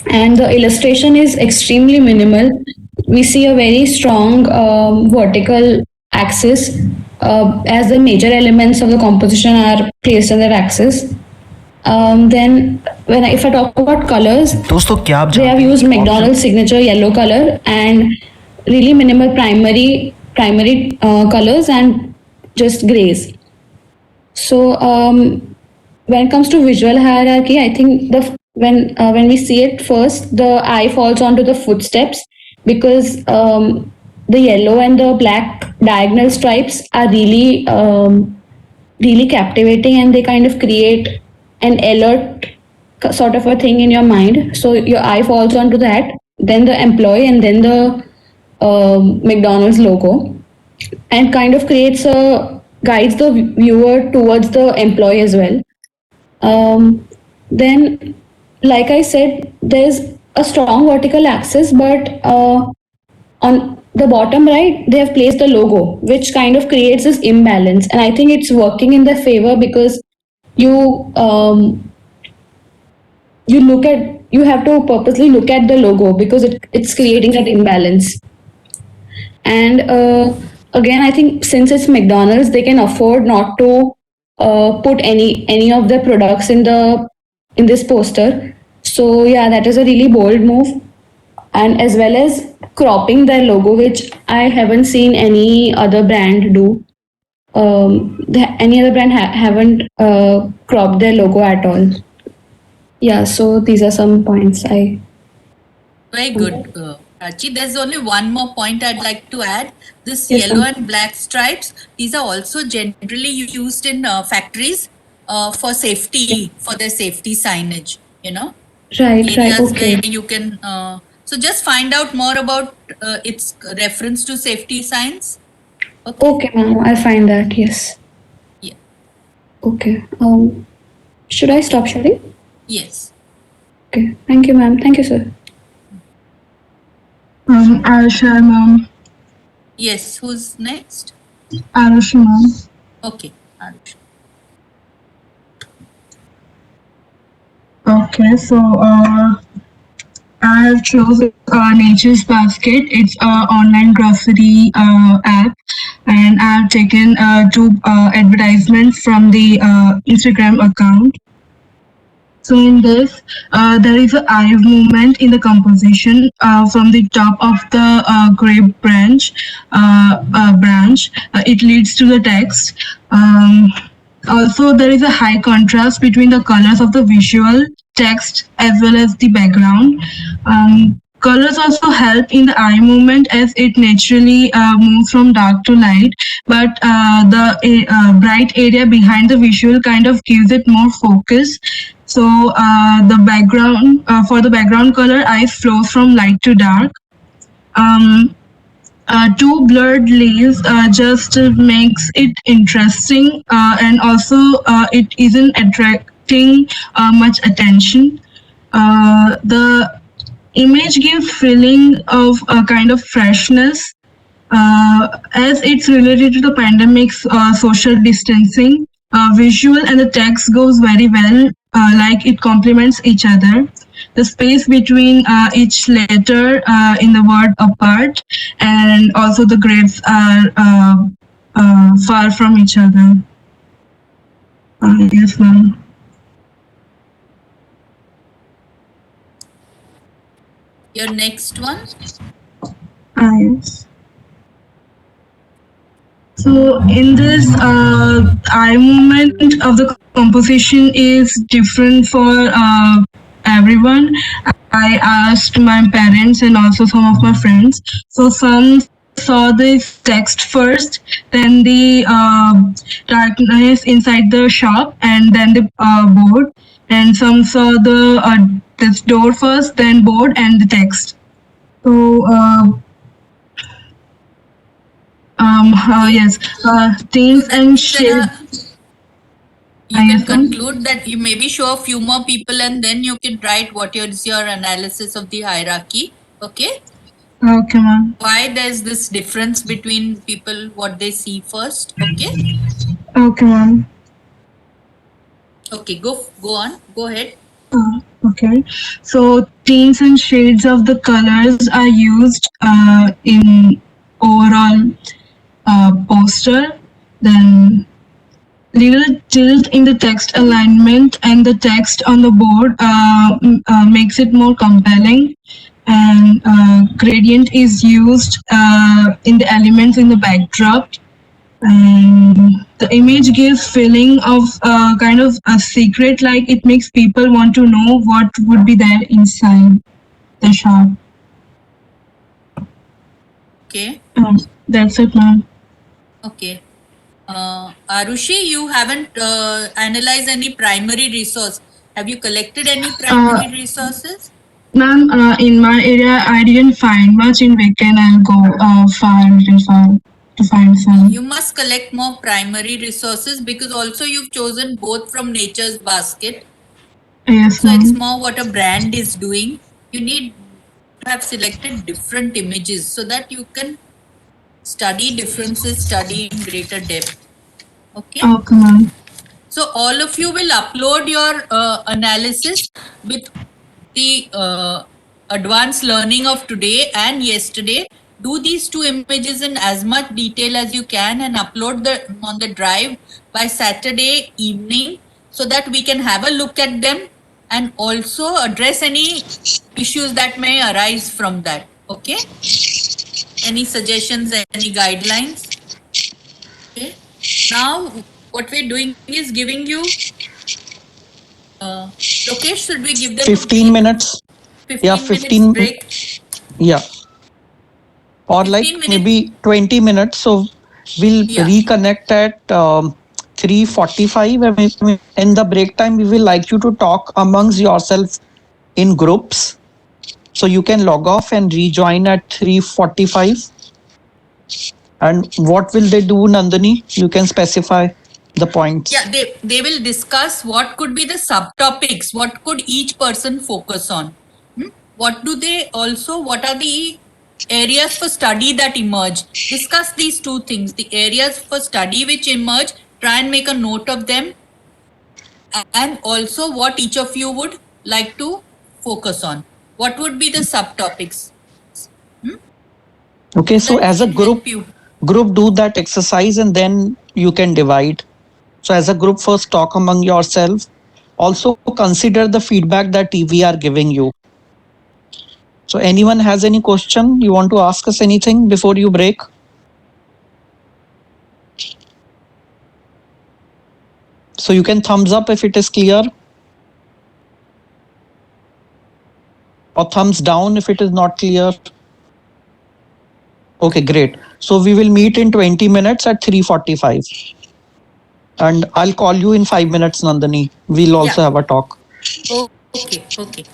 and the illustration is extremely minimal. We see a very strong vertical axis as the major elements of the composition are placed on their axis. Then if I talk about colors, दोस्तों क्या आप they have जानते हैं used कि McDonald's signature yellow color and really minimal primary colors and just grays. So when it comes to visual hierarchy, I think when we see it first, the eye falls onto the footsteps because the yellow and the black diagonal stripes are really really captivating, and they kind of create an alert sort of a thing in your mind. So your eye falls onto that, then the employee, and then the McDonald's logo, and kind of guides the viewer towards the employee as well. Then, like I said, there's a strong vertical axis, but on the bottom right, they have placed the logo, which kind of creates this imbalance. And I think it's working in their favor because you have to purposely look at the logo because it's creating that imbalance. And again, I think since it's McDonald's, they can afford not to put any of their products in this poster. So yeah, that is a really bold move. And as well as cropping their logo, which I haven't seen any other brand do. Any other brand haven't cropped their logo at all. Yeah, so these are some points I. Very good, Prachi. There's only one more point I'd like to add. This Yes, yellow ma'am. and black stripes, these are also generally used in factories for safety, for their safety signage, Right, areas okay. where you can. So just find out more about its reference to safety signs. Okay, ma'am, I'll find that, yes. Yeah. Okay. Should I stop sharing? Yes. Okay, thank you, ma'am. Thank you, sir. I'll share, ma'am. Yes. Who's next? Arushi, ma'am. Okay. Arush. Okay, so I have chosen Nature's Basket. It's an online grocery app, and I have taken two advertisements from the Instagram account. So in this, there is an eye movement in the composition from the top of the grape branch. It leads to the text. Also, there is a high contrast between the colors of the visual text as well as the background. Colors also help in the eye movement as it naturally moves from dark to light, but the bright area behind the visual kind of gives it more focus. So the background for the background color, eyes flows from light to dark. Two blurred leaves just makes it interesting, and also it isn't attracting much attention. The image gives feeling of a kind of freshness, as it's related to the pandemic's social distancing. Visual and the text goes very well, like it complements each other. The space between each letter in the word apart, and also the grades are far from each other. Yes, ma'am. Your next one? Yes. So in this, eye movement of the composition is different for everyone. I asked my parents and also some of my friends. So some saw this text first, then the darkness inside the shop, and then the board. And some saw the that's door first, then board, and the text. So yes, themes and shapes. You can Yes, ma'am. conclude that you maybe show a few more people and then you can write what is your analysis of the hierarchy. Okay. Okay, ma'am. Why there's this difference between people, what they see first. Okay. Okay, ma'am. Okay, go on. Go ahead. Okay, so tints and shades of the colors are used in overall poster. Then little tilt in the text alignment and the text on the board makes it more compelling. And gradient is used in the elements in the backdrop, and the image gives feeling of kind of a secret, like it makes people want to know what would be there inside the shop. Okay. That's it, ma'am. Okay. Arushi, you haven't analyzed any primary resource. Have you collected any primary resources? Ma'am, in my area, I didn't find much. In weekend, I'll go far, little far to find some. You must collect more primary resources because also you've chosen both from Nature's Basket. Yes, So it's ma'am. more what a brand is doing. You need to have selected different images so that you can study differences, study in greater depth. Okay. Okay, ma'am. So all of you will upload your analysis with the advanced learning of today and yesterday. Do these two images in as much detail as you can and upload them on the drive by Saturday evening so that we can have a look at them and also address any issues that may arise from that. Okay? Any suggestions, any guidelines? Okay. Now, what we're doing is giving you. Lokesh, should we give them a 15 break? minutes. 15 Yeah, minutes 15. break. Yeah. Or 15 like minutes. maybe 20 minutes. So we'll Yeah. reconnect at 3:45. I mean, in the break time, we will like you to talk amongst yourself in groups. So you can log off and rejoin at 3:45. And what will they do, Nandini? You can specify the points. Yeah, they will discuss what could be the subtopics, what could each person focus on. What do they also, what are the areas for study that emerge? Discuss these two things, the areas for study which emerge, try and make a note of them, and also what each of you would like to focus on. What would be the subtopics? Okay, so That as a can help group, you. do that exercise and then you can divide. So as a group, first talk among yourself. Also consider the feedback that we are giving you. So anyone has any question? You want to ask us anything before you break? So you can thumbs up if it is clear. Or thumbs down if it is not clear. Okay, great. So we will meet in 20 minutes at 3:45. And I'll call you in 5 minutes, Nandini. We'll also Yeah. have a talk. Okay, okay.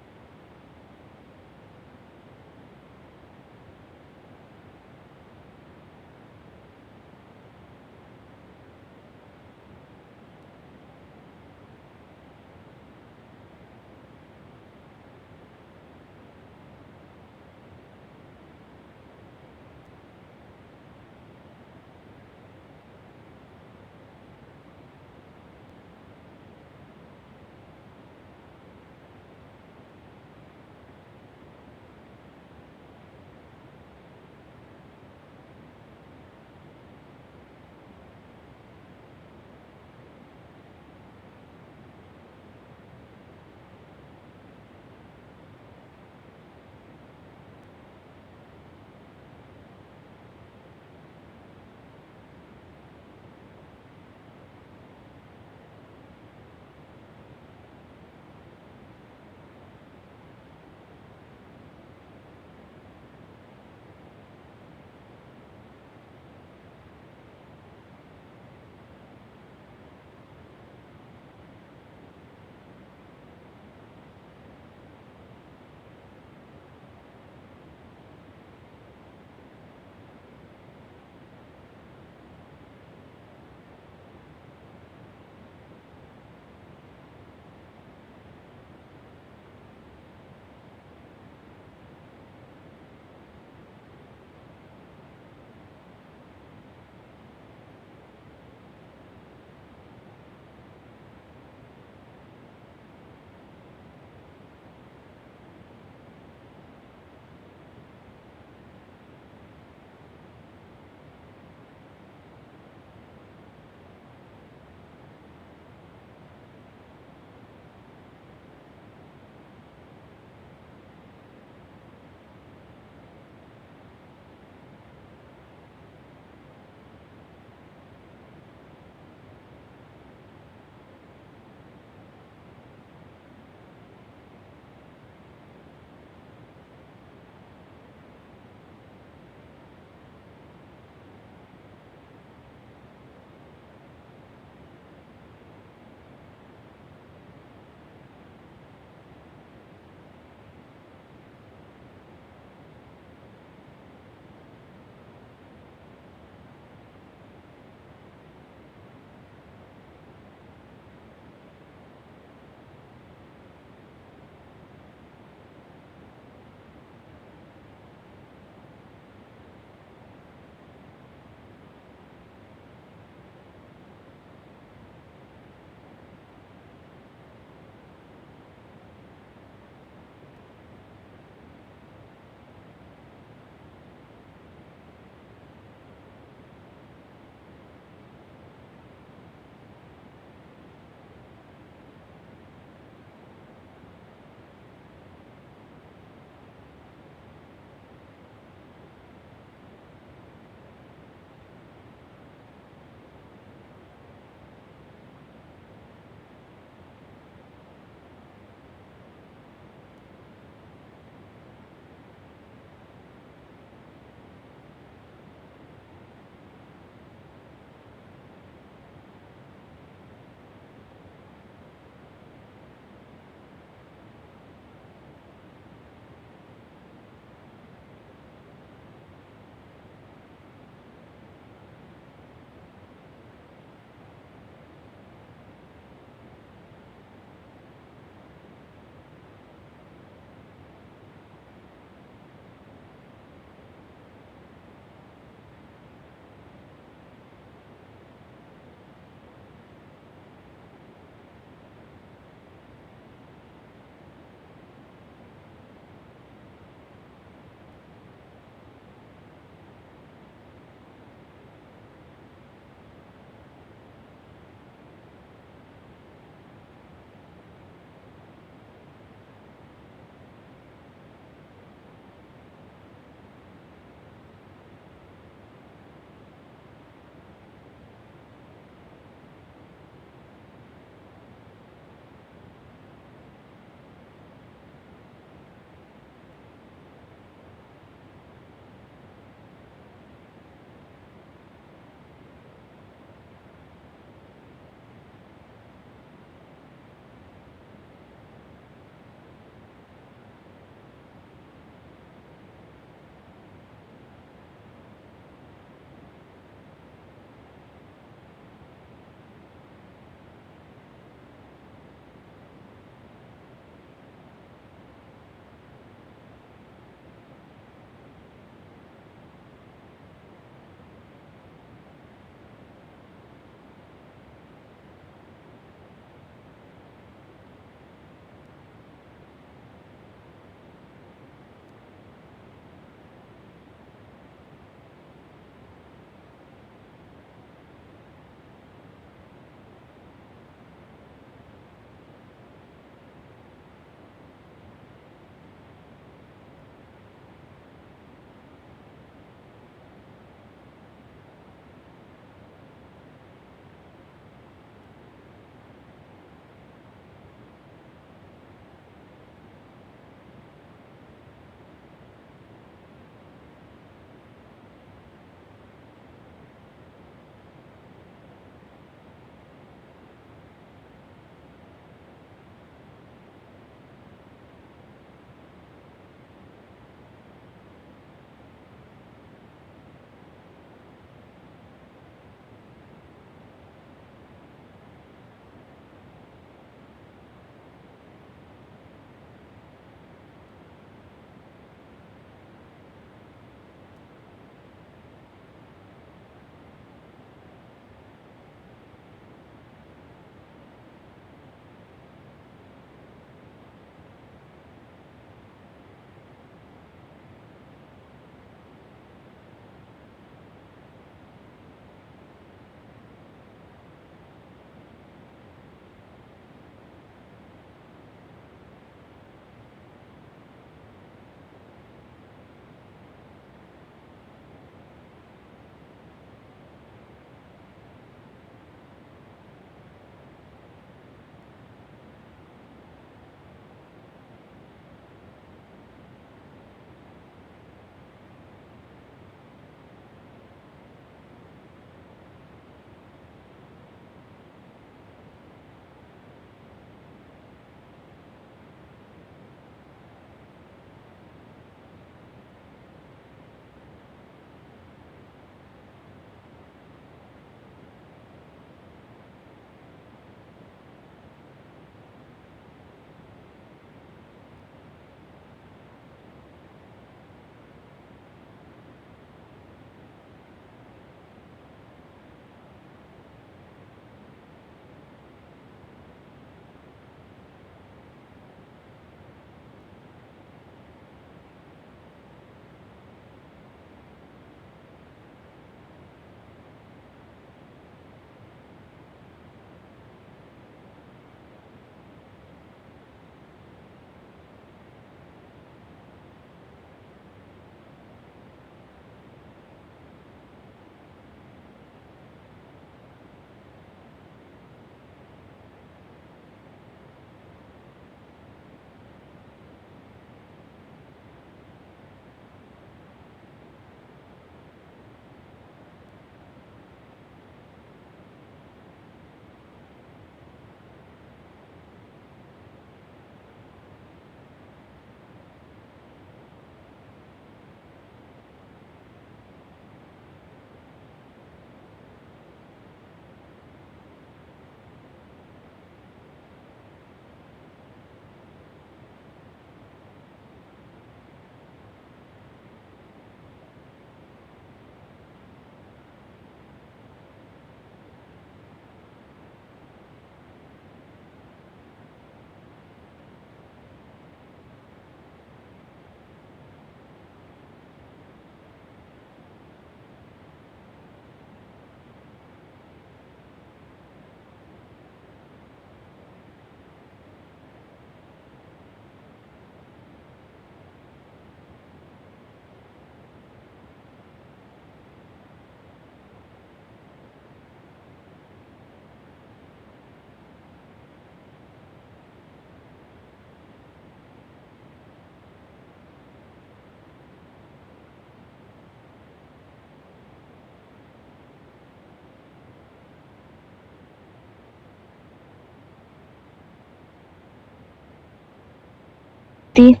Samriti.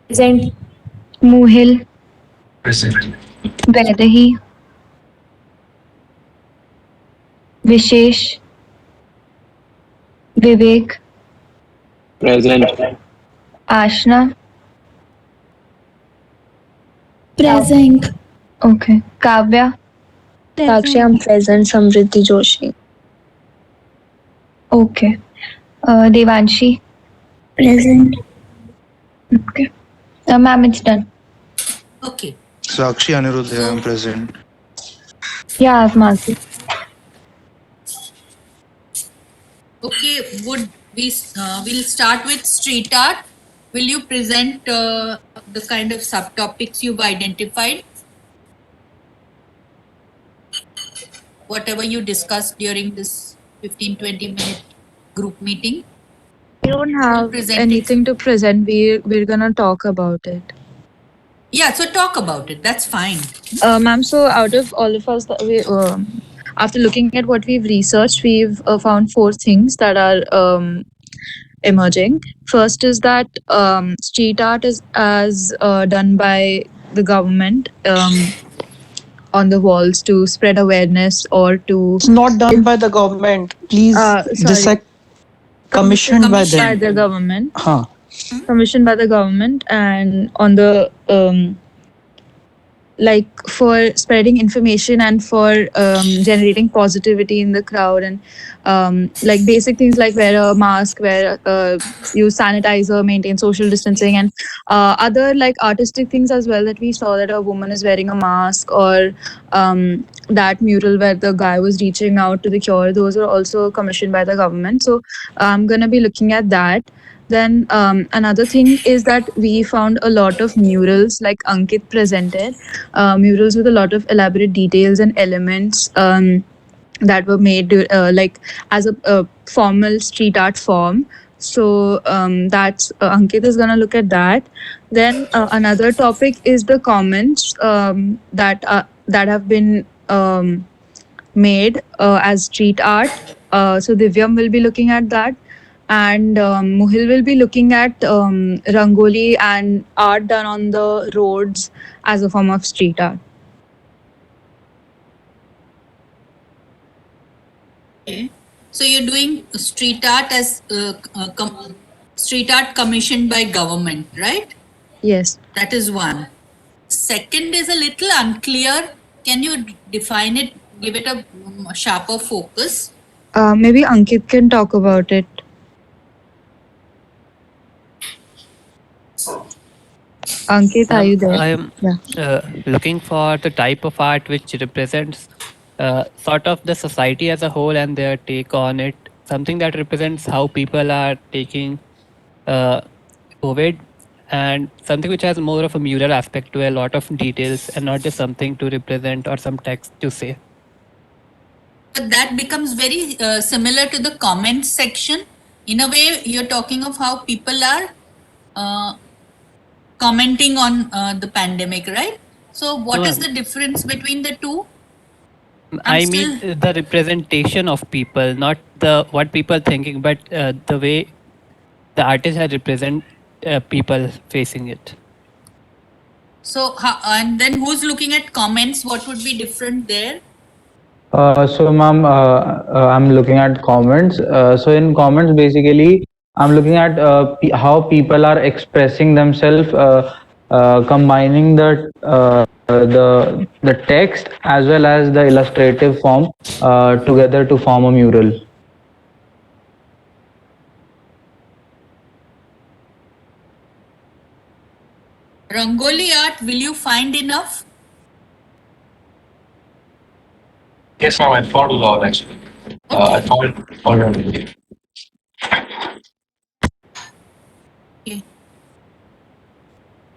Present. Muhil. Present. Vaidehi. Vishesh. Vivek. Present. Ashna. Present. Okay. Kavya. Sakshi, I'm present. Samriti Joshi. Okay. Devanshi. Present. Okay. Ma'am, it's done. Okay. Sakshi Anirudh, I am present. Yeah, I've marked it. Okay, would we we'll start with street art. Will you present the kind of subtopics you've identified? Whatever you discussed during this 15-20 minute group meeting. We don't have Present anything to present. We're gonna talk about it. Yeah, so talk about it. That's fine. Ma'am, so out of all of us, that we after looking at what we've researched, we've found 4 things that are emerging. First is that street art is as done by the government on the walls to spread awareness or to. It's not done by the government. Please, this Sorry. is commissioned by By them. the government. Huh. Commissioned by the government and on the like for spreading information and for generating positivity in the crowd and like basic things like wear a mask, use sanitizer, maintain social distancing, and other like artistic things as well, that we saw that a woman is wearing a mask, or that mural where the guy was reaching out to the cure. Those are also commissioned by the government. So I'm going to be looking at that. Then another thing is that we found a lot of murals, like Ankit presented, murals with a lot of elaborate details and elements that were made like as a formal street art form. So that's Ankit is gonna look at that. Then another topic is the comments that have been made as street art. So Divyam will be looking at that. And Muhil will be looking at rangoli and art done on the roads as a form of street art. Okay. So you're doing street art as street art commissioned by government, right? Yes. That is one. Second is a little unclear. Can you define it? Give it a sharper focus. Maybe Ankit can talk about it. Ankit, are you there? I am looking for the type of art which represents sort of the society as a whole and their take on it. Something that represents how people are taking COVID, and something which has more of a mural aspect to a lot of details and not just something to represent or some text to say. But that becomes very similar to the comments section. In a way, you're talking of how people are commenting on the pandemic, right? So what is the difference between the two? I mean the representation of people, not the what people are thinking, but the way the artist has represent people facing it. So and then who's looking at comments? What would be different there? So, ma'am, I'm looking at comments. So, in comments, basically, I'm looking at how people are expressing themselves, combining the text as well as the illustrative form together to form a mural. Rangoli art, will you find enough? Yes, ma'am, I found a lot actually. I found already. Okay.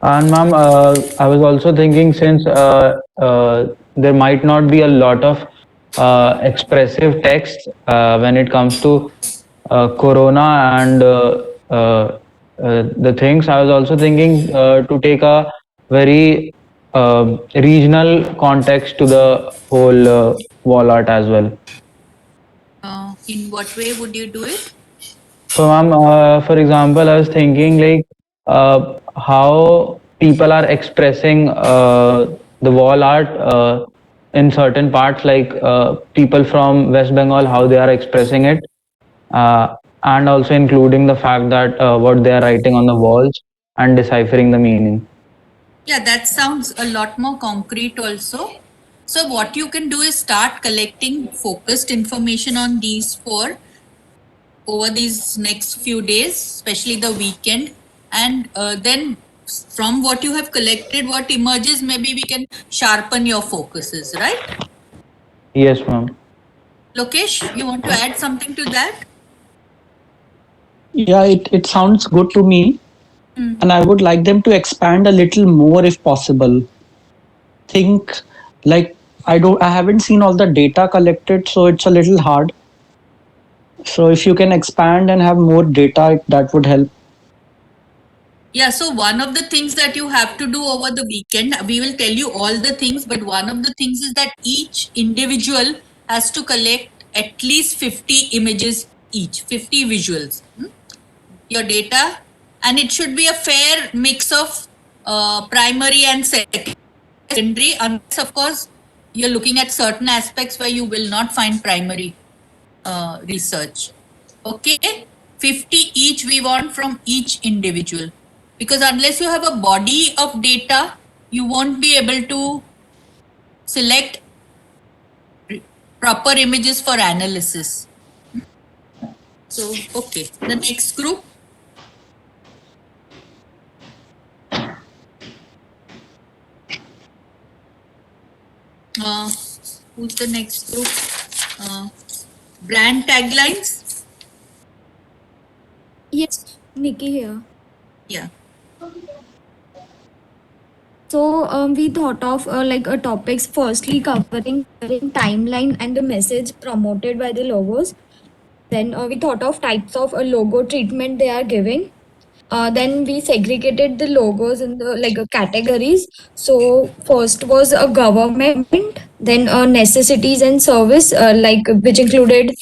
And ma'am, I was also thinking, since there might not be a lot of expressive text when it comes to corona and the things, I was also thinking to take a very regional context to the whole wall art as well. In what way would you do it? So, ma'am, for example, I was thinking like how people are expressing the wall art in certain parts, like people from West Bengal, how they are expressing it, and also including the fact that what they are writing on the walls and deciphering the meaning. Yeah, that sounds a lot more concrete also. So what you can do is start collecting focused information on these four over these next few days, especially the weekend. And then from what you have collected, what emerges, maybe we can sharpen your focuses, right? Yes, ma'am. Lokesh, you want to add something to that? Yeah, it sounds good to me. And I would like them to expand a little more if possible. Think like I haven't seen all the data collected, so it's a little hard. So if you can expand and have more data, that would help. Yeah, so one of the things that you have to do over the weekend, we will tell you all the things, but one of the things is that each individual has to collect at least 50 images each, 50 visuals. Your data, and it should be a fair mix of primary and secondary, unless of course you're looking at certain aspects where you will not find primary research. Okay, 50 each we want from each individual, because unless you have a body of data, you won't be able to select proper images for analysis. So, okay, the next group. Who's the next group? Brand taglines. Yes, Nikki here. Yeah. So we thought of topics firstly covering timeline and the message promoted by the logos. Then we thought of types of logo treatment they are giving. Then we segregated the logos in the categories. So first was a government, then necessities and service, which included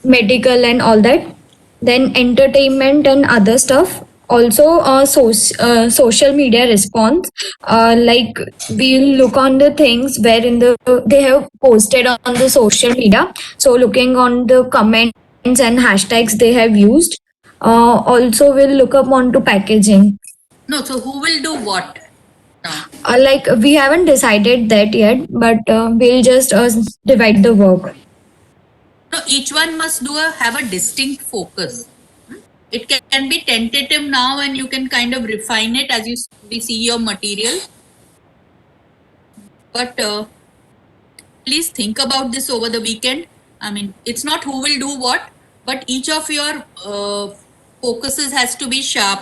medical and all that. Then entertainment and other stuff. Also, social media response. We'll look on the things where they have posted on the social media. So looking on the comments and hashtags they have used. Also, we'll look up onto packaging. No, so who will do what now? We haven't decided that yet, but we'll just divide the work. No, each one must have a distinct focus. It can be tentative now, and you can kind of refine it as we see your material. But please think about this over the weekend. I mean, it's not who will do what, but each of your focuses has to be sharp.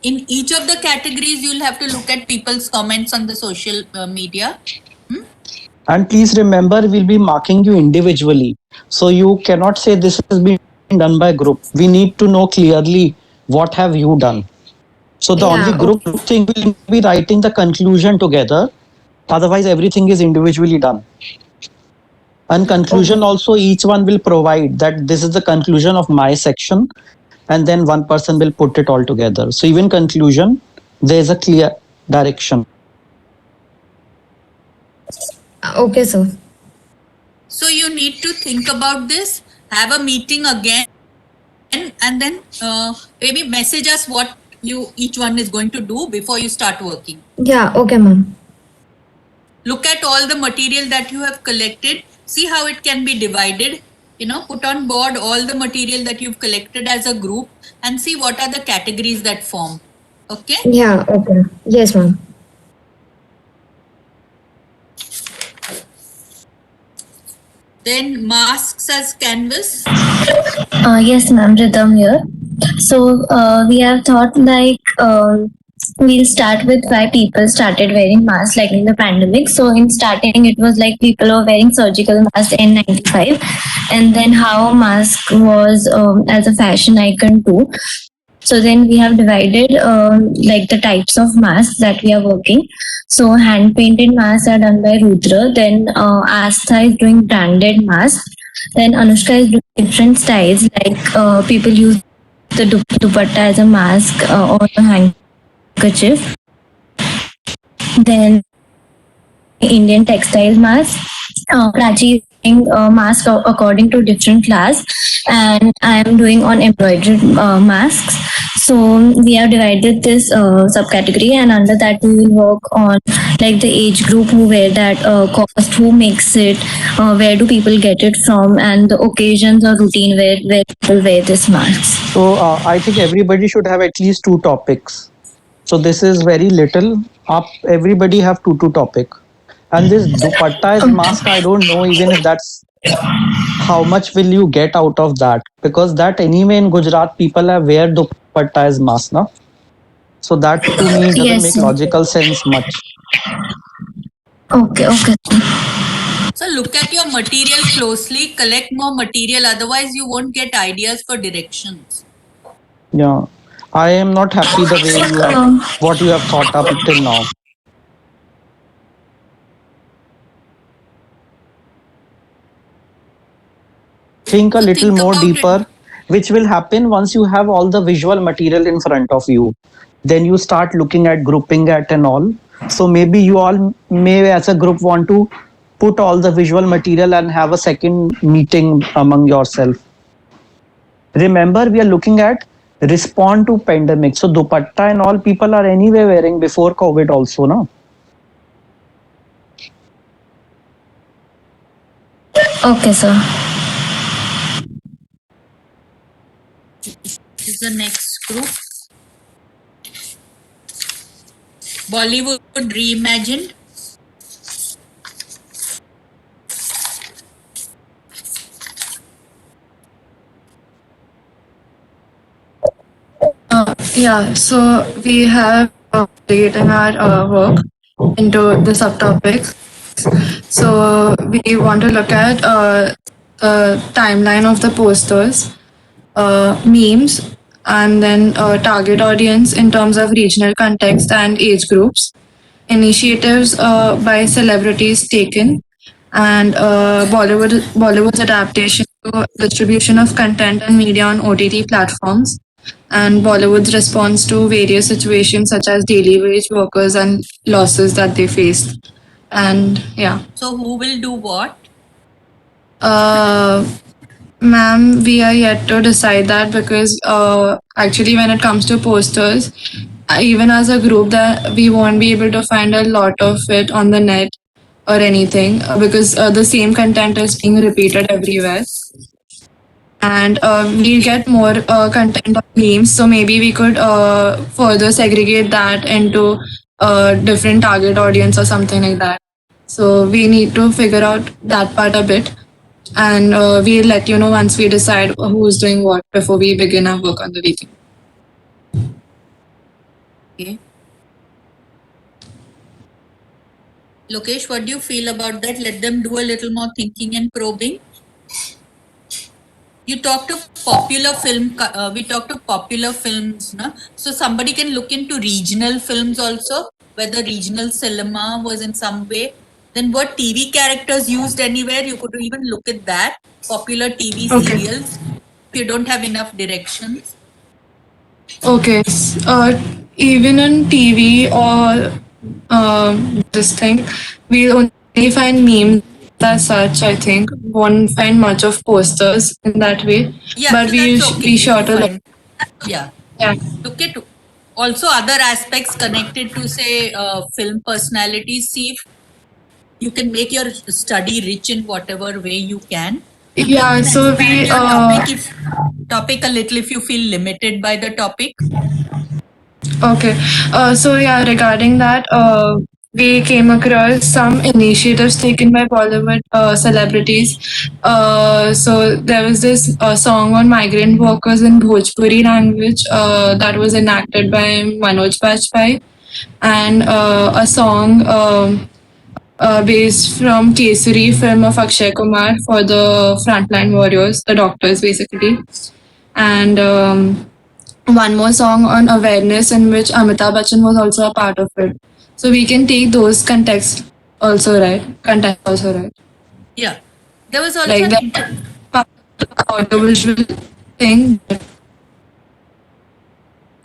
In each of the categories, you'll have to look at people's comments on the social media. And please remember, we'll be marking you individually. So you cannot say this has been done by group. We need to know clearly what have you done. So the only group thing will be writing the conclusion together. Otherwise, everything is individually done. And conclusion also, each one will provide that this is the conclusion of my section, and then one person will put it all together. So even conclusion, there is a clear direction. Okay, sir. So you need to think about this, have a meeting again, and then maybe message us what each one is going to do before you start working. Yeah, okay, ma'am. Look at all the material that you have collected, see how it can be divided, put on board all the material that you've collected as a group and see what are the categories that form. Okay? Yeah, okay. Yes, ma'am. Then masks as canvas. Yes, ma'am, Rhythm here. So we have thought we'll start with why people started wearing masks like in the pandemic. So in starting, it was like people were wearing surgical masks in N95, and then how mask was as a fashion icon too. So then we have divided the types of masks that we are working. So hand painted masks are done by Rudra. Then Astha is doing branded masks. Then Anushka is doing different styles, like people use the dupatta as a mask or a handkerchief. Then Indian textile mask. Prachi is doing mask according to different class, and I am doing on embroidered masks. So we have divided this subcategory, and under that we will work on like the age group who wear that, cost, who makes it, where do people get it from, and the occasions or routine where people wear this mask. So I think everybody should have at least 2 topics. So this is very little. Up, everybody have two topic. And this dupatta is mask. I don't know even if that's how much will you get out of that, because that anyway in Gujarat people have wear dupatta as mask, no? So that to me doesn't Yes, make sir. logical sense much. Okay. So look at your material closely, collect more material, otherwise you won't get ideas for directions. Yeah, I am not happy the way you have what you have thought up till now. Think a little more deeper, which will happen once you have all the visual material in front of you. Then you start looking at grouping at and all. So maybe you all may as a group want to put all the visual material and have a second meeting among yourself. Remember, we are looking at respond to pandemic. So dupatta and all people are anyway wearing before COVID also, no? Okay, sir. This is the next group. Bollywood reimagined. Yeah, so we have taken our work into the subtopics. So we want to look at the timeline of the posters, memes, and then target audience in terms of regional context and age groups, initiatives by celebrities taken, and Bollywood's adaptation to distribution of content and media on OTT platforms, and Bollywood's response to various situations such as daily wage workers and losses that they faced. And yeah. So who will do what? Ma'am, we are yet to decide that because actually when it comes to posters, even as a group, that we won't be able to find a lot of it on the net or anything because the same content is being repeated everywhere. And we'll get more content of memes, so maybe we could further segregate that into different target audience or something like that. So we need to figure out that part a bit, and we'll let you know once we decide who's doing what before we begin our work on the weekend. Okay. Lokesh, what do you feel about that? Let them do a little more thinking and probing. You talked of popular film. We talked of popular films, na? So somebody can look into regional films also, whether regional cinema was in some way. Then what TV characters used anywhere, you could even look at that. Popular TV serials, if you don't have enough directions. Okay. Even on TV or this thing, we'll only find memes as such, I think. Won't find much of posters in that way. Yeah, But so we'll that's okay. be sure to look. Fine. Yeah. Yeah. Look at also other aspects connected to say film personalities. See if you can make your study rich in whatever way you can. Yeah, You can so expand we your topic a little if you feel limited by the topic. okay. So yeah, regarding that, we came across some initiatives taken by Bollywood celebrities. So there was this song on migrant workers in Bhojpuri language that was enacted by Manoj Bajpayee, and a song based from Kesari film of Akshay Kumar for the frontline warriors, the doctors basically, and one more song on awareness in which Amitabh Bachchan was also a part of it. So we can take those context also, right? Context also, right? Yeah. There was also Like an that audiovisual thing.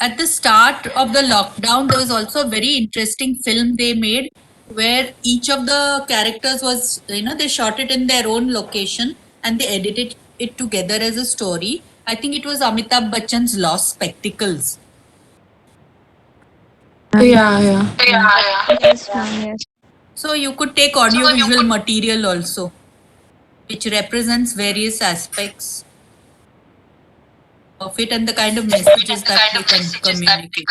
at the start of the lockdown, there was also a very interesting film they made where each of the characters was, they shot it in their own location and they edited it together as a story. I think it was Amitabh Bachchan's Lost Spectacles. Yeah. Yes, ma'am, yes. So you could take audiovisual material also, which represents various aspects of it and the kind of messages that they can communicate.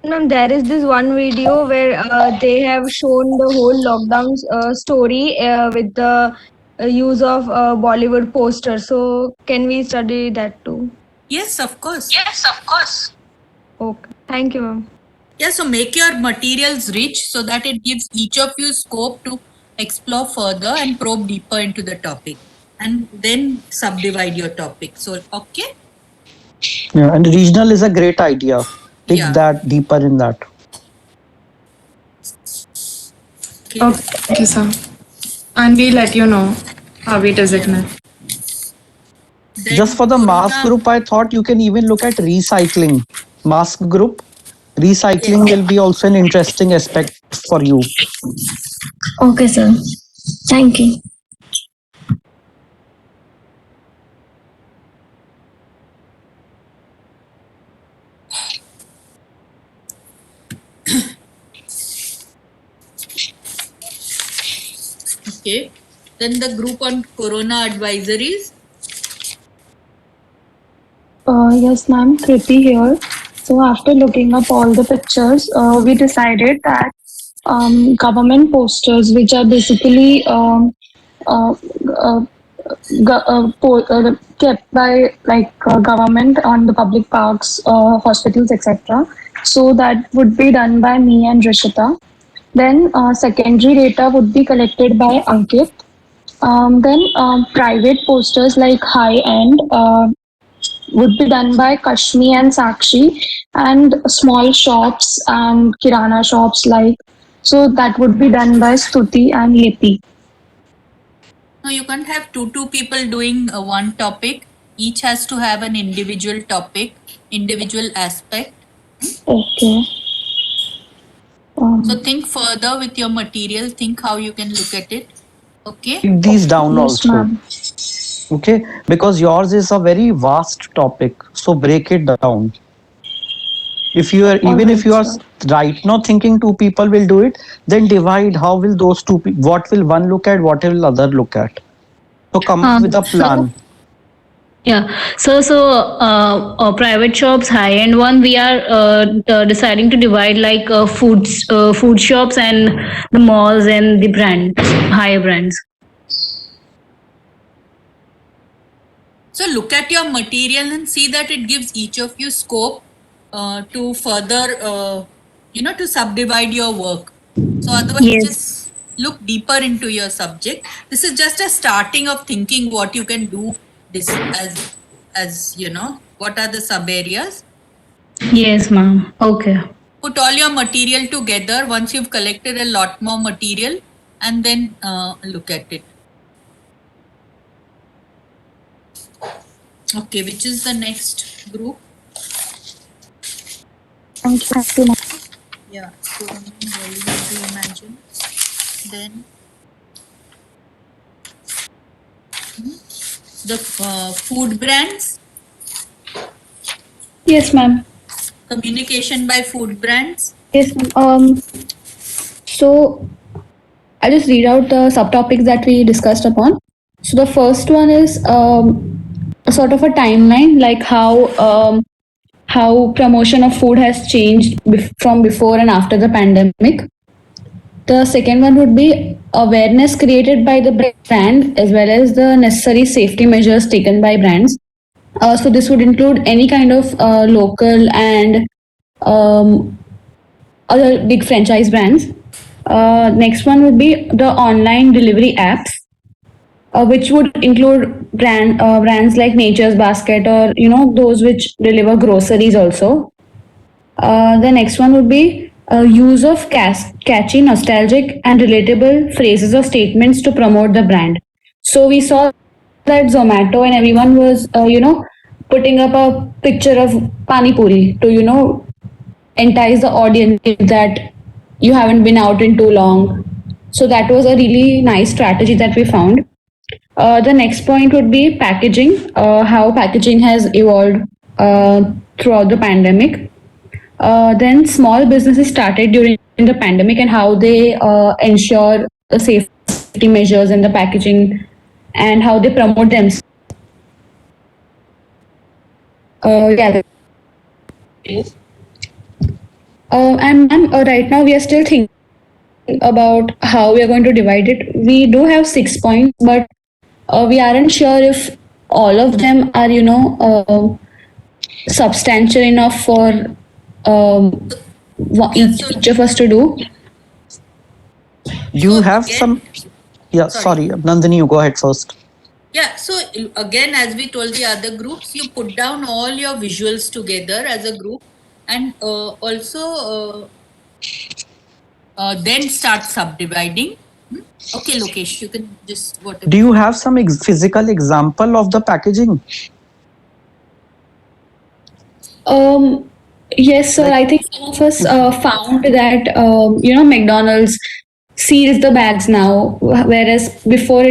Ma'am, there is this one video where they have shown the whole lockdown story with the use of Bollywood posters. So can we study that too? Yes, of course. Okay. Thank you, ma'am. Yeah, so make your materials rich so that it gives each of you scope to explore further and probe deeper into the topic and then subdivide your topic. So, okay? Yeah, and regional is a great idea. Dig Yeah. that deeper in that. Okay, sir. And we'll let you know how it is ignored. Just for the mask group, I thought you can even look at recycling. Mask group, recycling will be also an interesting aspect for you. Okay, sir. Thank you. Okay. Then the group on Corona advisories. Yes, ma'am, Kriti here. So after looking up all the pictures, we decided that government posters, which are basically uh, uh, kept by government on the public parks, hospitals, etc. So that would be done by me and Rishita. Then secondary data would be collected by Ankit. Then private posters like high end would be done by Kashmi and Sakshi, and small shops and kirana shops so that would be done by Stuti and Lipi. No, you can't have two people doing one topic. Each has to have an individual topic, individual aspect. Okay. So think further with your material. Think how you can look at it. Okay. Keep these down Yes, also. ma'am. Okay, because yours is a very vast topic, so break it down. If you are if you are right now thinking two people will do it, then divide. How will those two? What will one look at? What will other look at? So come up with a plan. Yeah. So private shops, high end one, we are deciding to divide like food shops and the malls and the brands, higher brands. So look at your material and see that it gives each of you scope to further, to subdivide your work. So otherwise, Yes. just look deeper into your subject. This is just a starting of thinking what you can do this as what are the sub areas. Yes, ma'am. Okay. Put all your material together once you've collected a lot more material and then look at it. Okay, which is the next group? Thank you, ma'am. Yeah, so reimagine. Then the food brands, Yes, ma'am. communication by food brands. Yes, ma'am. So I'll just read out the subtopics that we discussed upon. So the first one is a sort of a timeline, like how promotion of food has changed from before and after the pandemic. The second one would be awareness created by the brand as well as the necessary safety measures taken by brands. So this would include any kind of local and other big franchise brands. Next one would be the online delivery apps, which would include brands like Nature's Basket or those which deliver groceries also. The next one would be use of catchy, nostalgic, and relatable phrases or statements to promote the brand. So we saw that Zomato and everyone was putting up a picture of pani puri to, entice the audience that you haven't been out in too long. So that was a really nice strategy that we found. The next point would be packaging, how packaging has evolved throughout the pandemic. Then small businesses started during the pandemic and how they ensure the safety measures in the packaging and how they promote themselves. Yeah. And ma'am, right now we are still thinking about how we are going to divide it. We do have 6 points, but we aren't sure if all of them are, substantial enough for each of us to do. You have some. Yeah, sorry, Nandini, you go ahead first. Yeah, so again, as we told the other groups, you put down all your visuals together as a group and also then start subdividing. Okay, Lokesh, you can just whatever. Do you have some physical example of the packaging? Yes, sir. I think some of us found that McDonald's seals the bags now, whereas before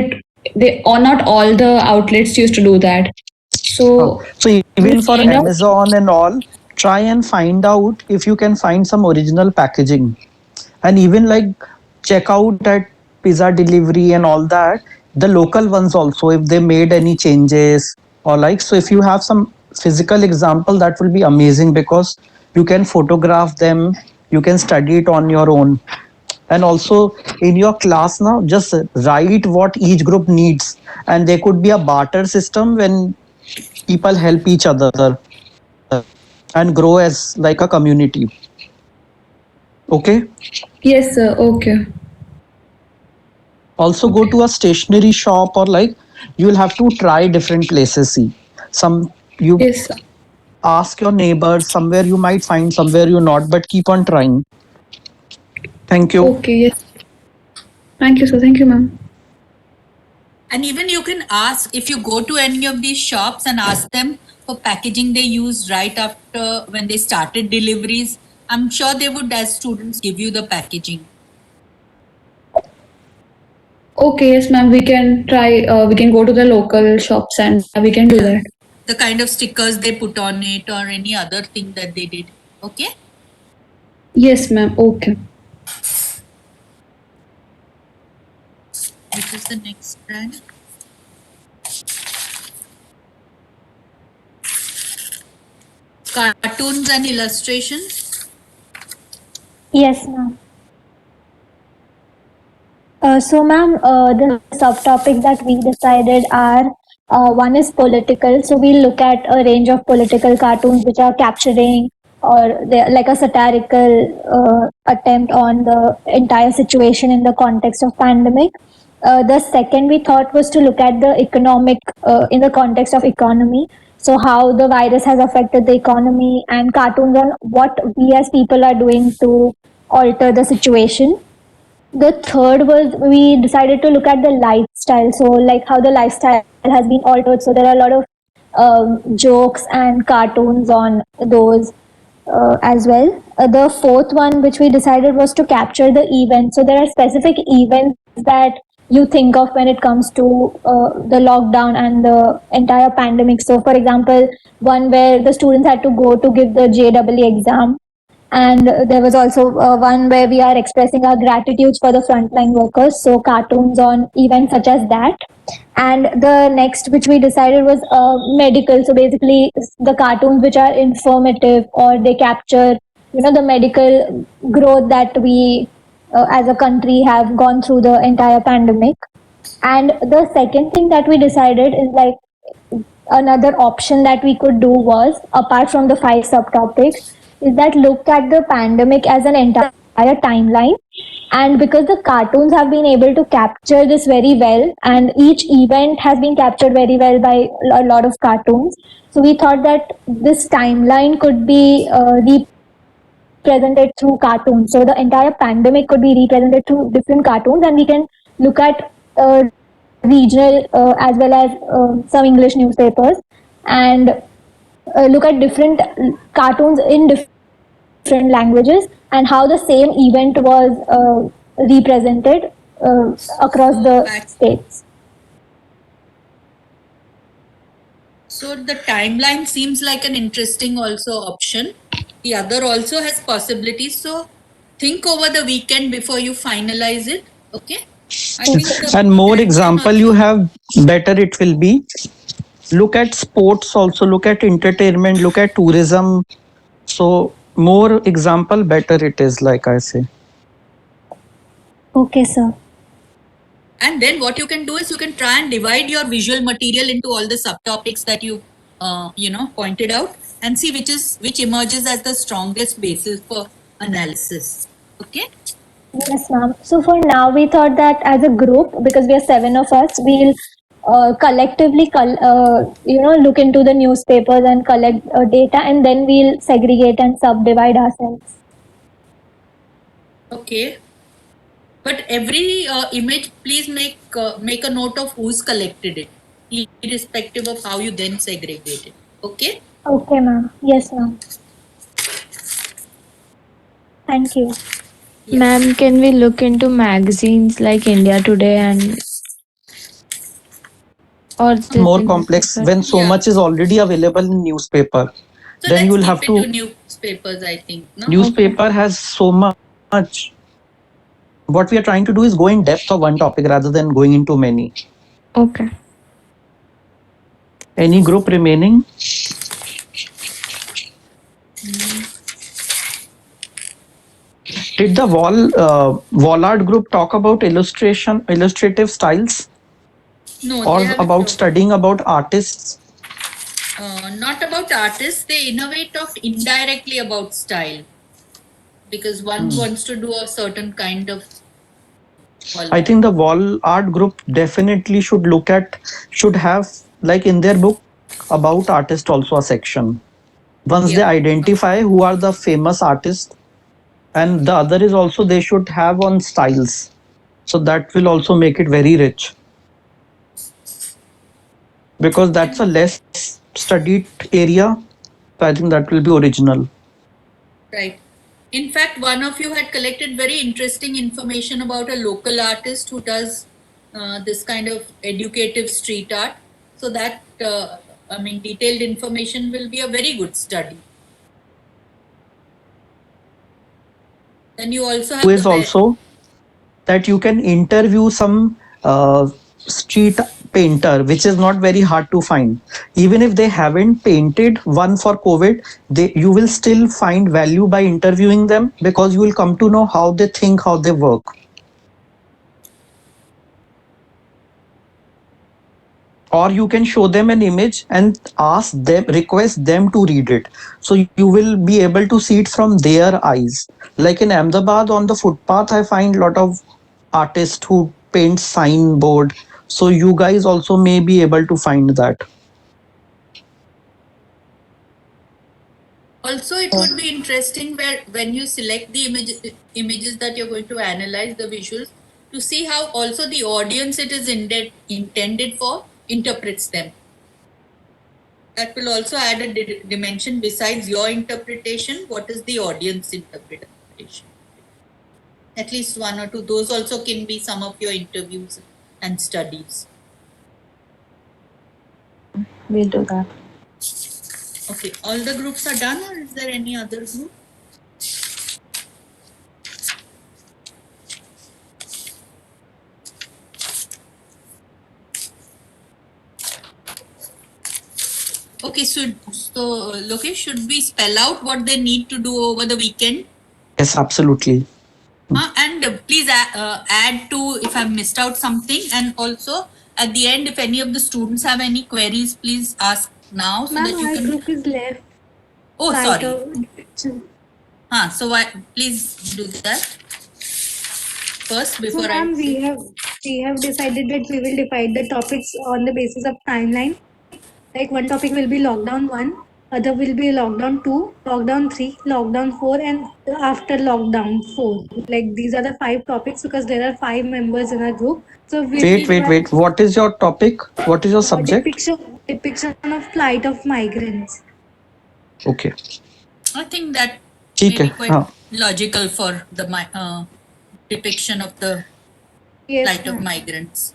not all the outlets used to do that. So Even for Amazon and all, try and find out if you can find some original packaging, and even like check out at pizza delivery and all that, the local ones also, if they made any changes or like. So if you have some physical example, that will be amazing because you can photograph them, you can study it on your own. And also in your class now, just write what each group needs, and there could be a barter system when people help each other and grow as like a community. Okay? Yes, sir. Okay. Also go to a stationery shop, or like you will have to try different places. See, Yes, sir. Ask your neighbors, somewhere you might find, somewhere you not, but keep on trying. Thank you. Okay, yes. Thank you, sir. Thank you, ma'am. And even you can ask, if you go to any of these shops and ask them for packaging they used right after when they started deliveries, I'm sure they would, as students, give you the packaging. Okay, yes, ma'am. We can try. We can go to the local shops and we can do that. The kind of stickers they put on it or any other thing that they did. Okay? Yes, ma'am. Okay. Which is the next brand? Cartoons and illustrations. Yes, ma'am. So, ma'am, the subtopics that we decided are one is political. So we look at a range of political cartoons which are capturing or they're like a satirical attempt on the entire situation in the context of pandemic. The second we thought was to look at the economic in the context of economy. So how the virus has affected the economy and cartoons on what we as people are doing to alter the situation. The third was we decided to look at the lifestyle. So like how the lifestyle has been altered. So there are a lot of jokes and cartoons on those as well. The fourth one which we decided was to capture the events. So there are specific events that you think of when it comes to the lockdown and the entire pandemic. So for example, one where the students had to go to give the JEE exam. And there was also one where we are expressing our gratitude for the frontline workers. So cartoons on events such as that. And the next which we decided was medical. So basically the cartoons which are informative or they capture, the medical growth that we as a country have gone through the entire pandemic. And the second thing that we decided is like another option that we could do was, apart from the 5 subtopics, is that look at the pandemic as an entire timeline. And because the cartoons have been able to capture this very well, and each event has been captured very well by a lot of cartoons, so we thought that this timeline could be represented through cartoons. So the entire pandemic could be represented through different cartoons, and we can look at regional as well as some English newspapers. And look at different cartoons in different languages and how the same event was represented across the states. So the timeline seems like an interesting also option. The other also has possibilities. So think over the weekend before you finalize it. Okay. I think the And more example you have, better it will be. Look at sports also, look at entertainment, look at tourism. So more example, better it is, like I say. Okay, sir. And then what you can do is you can try and divide your visual material into all the subtopics that you pointed out, and see which emerges as the strongest basis for analysis. Okay. Yes, ma'am. So for now, we thought that as a group, because we are 7 of us, we'll collectively, look into the newspapers and collect data, and then we'll segregate and subdivide ourselves. Okay. But every image, please make a note of who's collected it, irrespective of how you then segregate it. Okay. Okay, ma'am. Yes, ma'am. Thank you. Ma'am, can we look into magazines like India Today and or More complex when so much is already available in newspaper. So Then you will let's have keep to. it to newspapers, I think. No? Newspaper has so much. What we are trying to do is go in depth of one topic rather than going into many. Okay. Any group remaining? Did the wall art group talk about illustrative styles? No, Or they haven't about talked. studying about artists? Not about artists. They in a way talked indirectly about style, because one wants to do a certain kind of. I think the wall art group definitely should have, like in their book, about artist also a section. Once they identify who are the famous artists, and the other is also they should have on styles. So that will also make it very rich. Because that's a less studied area. So I think that will be original. Right. In fact, one of you had collected very interesting information about a local artist who does this kind of educative street art. So that, detailed information will be a very good study. Then you also have Who is also that you can interview some street painter, which is not very hard to find. Even if they haven't painted one for COVID, you will still find value by interviewing them, because you will come to know how they think, how they work. Or you can show them an image and request them to read it. So you will be able to see it from their eyes. Like in Ahmedabad on the footpath, I find a lot of artists who paint signboard. So you guys also may be able to find that. Also, it would be interesting when you select the images that you're going to analyze, the visuals, to see how also the audience it is intended for interprets them. That will also add a dimension besides your interpretation. What is the audience interpretation? At least one or two. Those also can be some of your interviews and studies. We'll do that. Okay, all the groups are done, or is there any other group? Okay, so Lokesh, should we spell out what they need to do over the weekend? Yes, absolutely. And please add to if I've missed out something, and also at the end, if any of the students have any queries, please ask now so that you Ma'am, can. our group is left. Oh, Right, sorry. So please do that first So before ma'am, we have decided that we will divide the topics on the basis of timeline. Like one topic will be lockdown 1, other will be lockdown 2, lockdown 3, lockdown 4, and after lockdown 4. Like these are the 5 topics because there are 5 members in our group. So Wait. What is your topic? What is your subject? Depiction of flight of migrants. Okay. I think that ठीक may है be quite हाँ logical for the depiction of the Yes, plight of ma'am. migrants.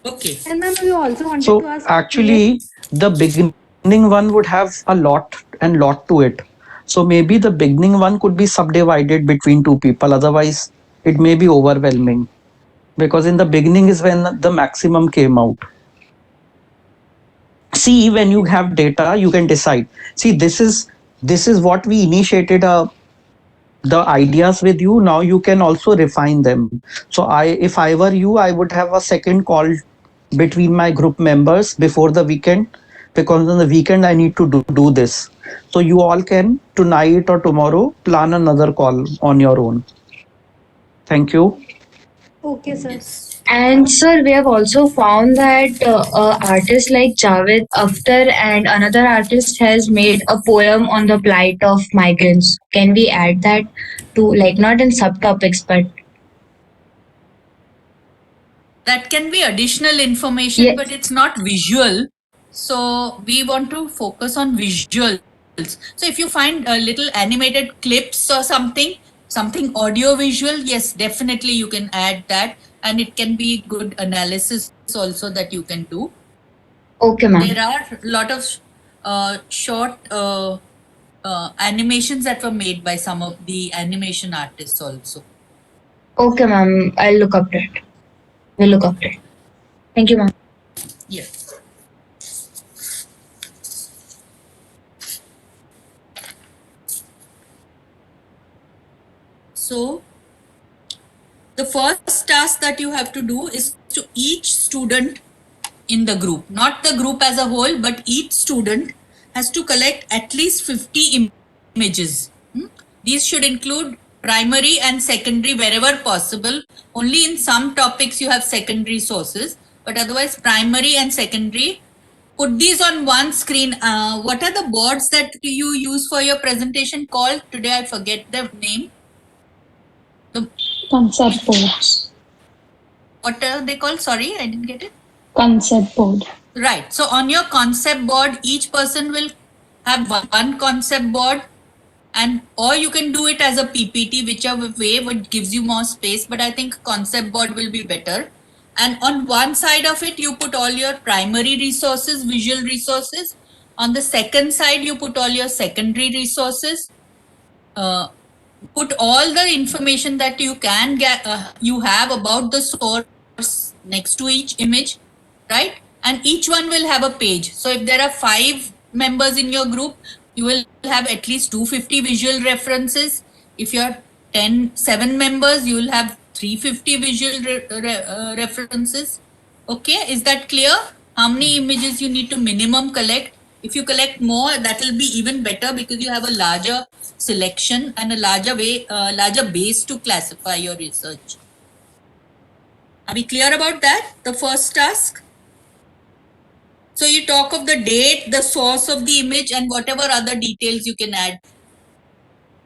Okay. And ma'am, we also wanted so to ask. actually the beginning one would have a lot to it, so maybe the beginning one could be subdivided between two people, otherwise it may be overwhelming, because in the beginning is when the maximum came out. See, when you have data you can decide. See, this is what we initiated the ideas with you. Now you can also refine them. So if I were you, I would have a second call between my group members before the weekend, because on the weekend I need to do this. So you all can tonight or tomorrow plan another call on your own. Thank you. Okay, sir. And sir, we have also found that artists like Javed Akhtar and another artist has made a poem on the plight of migrants. Can we add that to, like, not in subtopics, but That can be additional information, Yes. but it's not visual. So we want to focus on visuals. So if you find little animated clips or something audio visual, yes, definitely you can add that, and it can be good analysis also that you can do. Okay, ma'am. There are a lot of short animations that were made by some of the animation artists also. Okay, ma'am. I'll look up that. We'll look up that. Thank you, ma'am. Yes. So the first task that you have to do is to each student in the group, not the group as a whole, but each student has to collect at least 50 images. These should include primary and secondary wherever possible. Only in some topics you have secondary sources, but otherwise primary and secondary. Put these on one screen. What are the boards that you use for your presentation called? Today I forget the name. The Concept boards. what are they called? Sorry, I didn't get it. Concept board. Right. So on your concept board, each person will have one concept board, and or you can do it as a PPT, whichever way would gives you more space. But I think concept board will be better. And on one side of it, you put all your primary resources, visual resources. On the second side, you put all your secondary resources. Put all the information that you can get, you have about the source next to each image, right? And each one will have a page. So if there are 5 members in your group, you will have at least 250 visual references. If you're 7 members, you will have 350 visual references. Okay, is that clear? How many images you need to minimum collect? If you collect more, that will be even better, because you have a larger selection and a larger base to classify your research. Are we clear about that? The first task. So you talk of the date, the source of the image, and whatever other details you can add.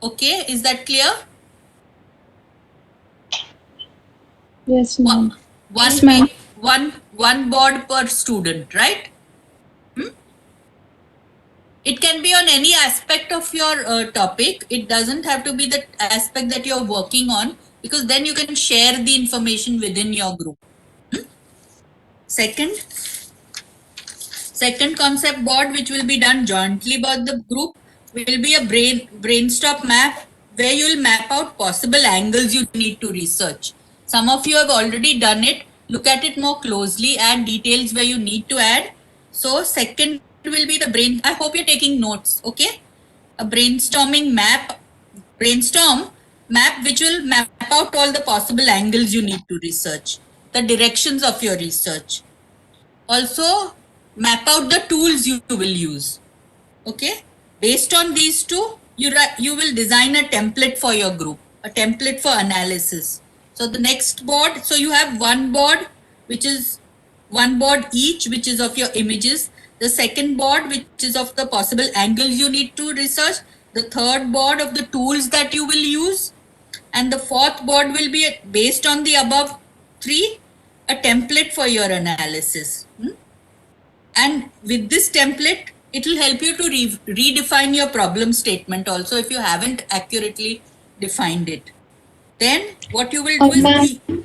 Okay, is that clear? Yes, ma'am. One board per student, right? It can be on any aspect of your topic. It doesn't have to be the aspect that you're working on, because then you can share the information within your group. Second concept board, which will be done jointly by the group, will be a brainstorm map, where you will map out possible angles you need to research. Some of you have already done it. Look at it more closely, add details where you need to add. So second will be the I hope you're taking notes, okay? A brainstorm map which will map out all the possible angles you need to research, the directions of your research. Also, map out the tools you will use. Okay, based on these two, you will design a template for your group, a template for analysis. So the next board, so you have one board, which is one board each, which is of your images. The second board, which is of the possible angles you need to research. The third board of the tools that you will use. And the fourth board will be, based on the above 3, a template for your analysis. And with this template, It will help you to redefine your problem statement also if you haven't accurately defined it. Then what you will do is, Ma'am,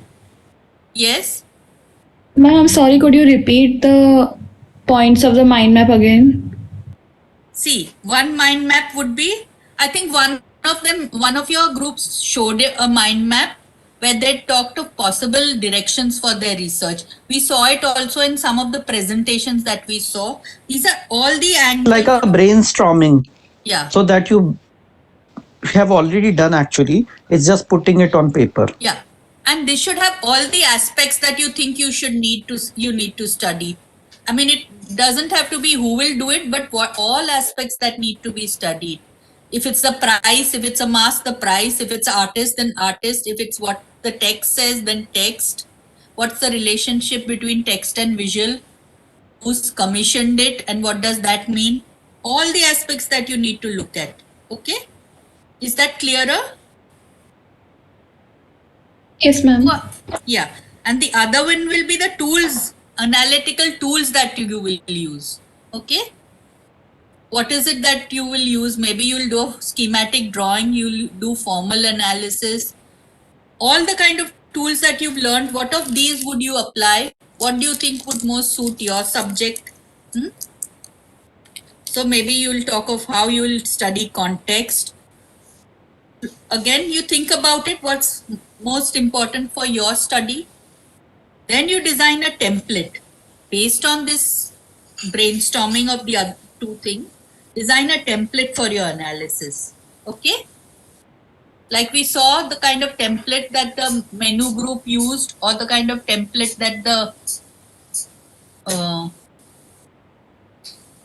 yes, ma'am, I'm sorry, could you repeat the points of the mind map again? see, one mind map would be, I think one of your groups showed a mind map where they talked of possible directions for their research. We saw it also in some of the presentations that we saw. These are all the angles. Like a brainstorming. Yeah. So that you have already done actually. It's just putting it on paper. Yeah, and they should have all the aspects that you think you need to study. I mean, it doesn't have to be who will do it, but what all aspects that need to be studied. If it's the price, if it's a mask, the price. If it's artist, then artist. If it's what the text says, then text. What's the relationship between text and visual? Who's commissioned it, and what does that mean? All the aspects that you need to look at. Okay, is that clearer? Yes, ma'am. Yeah, and the other one will be the tools, analytical tools that you will use. Okay, what is it that you will use? Maybe you'll do a schematic drawing, you'll do formal analysis, all the kind of tools that you've learned. What of these would you apply? What do you think would most suit your subject? So maybe you'll talk of how you'll study context. Again, you think about it, what's most important for your study. Then you design a template based on this brainstorming of the other two things. Design a template for your analysis. Okay? Like we saw the kind of template that the menu group used, or the kind of template that the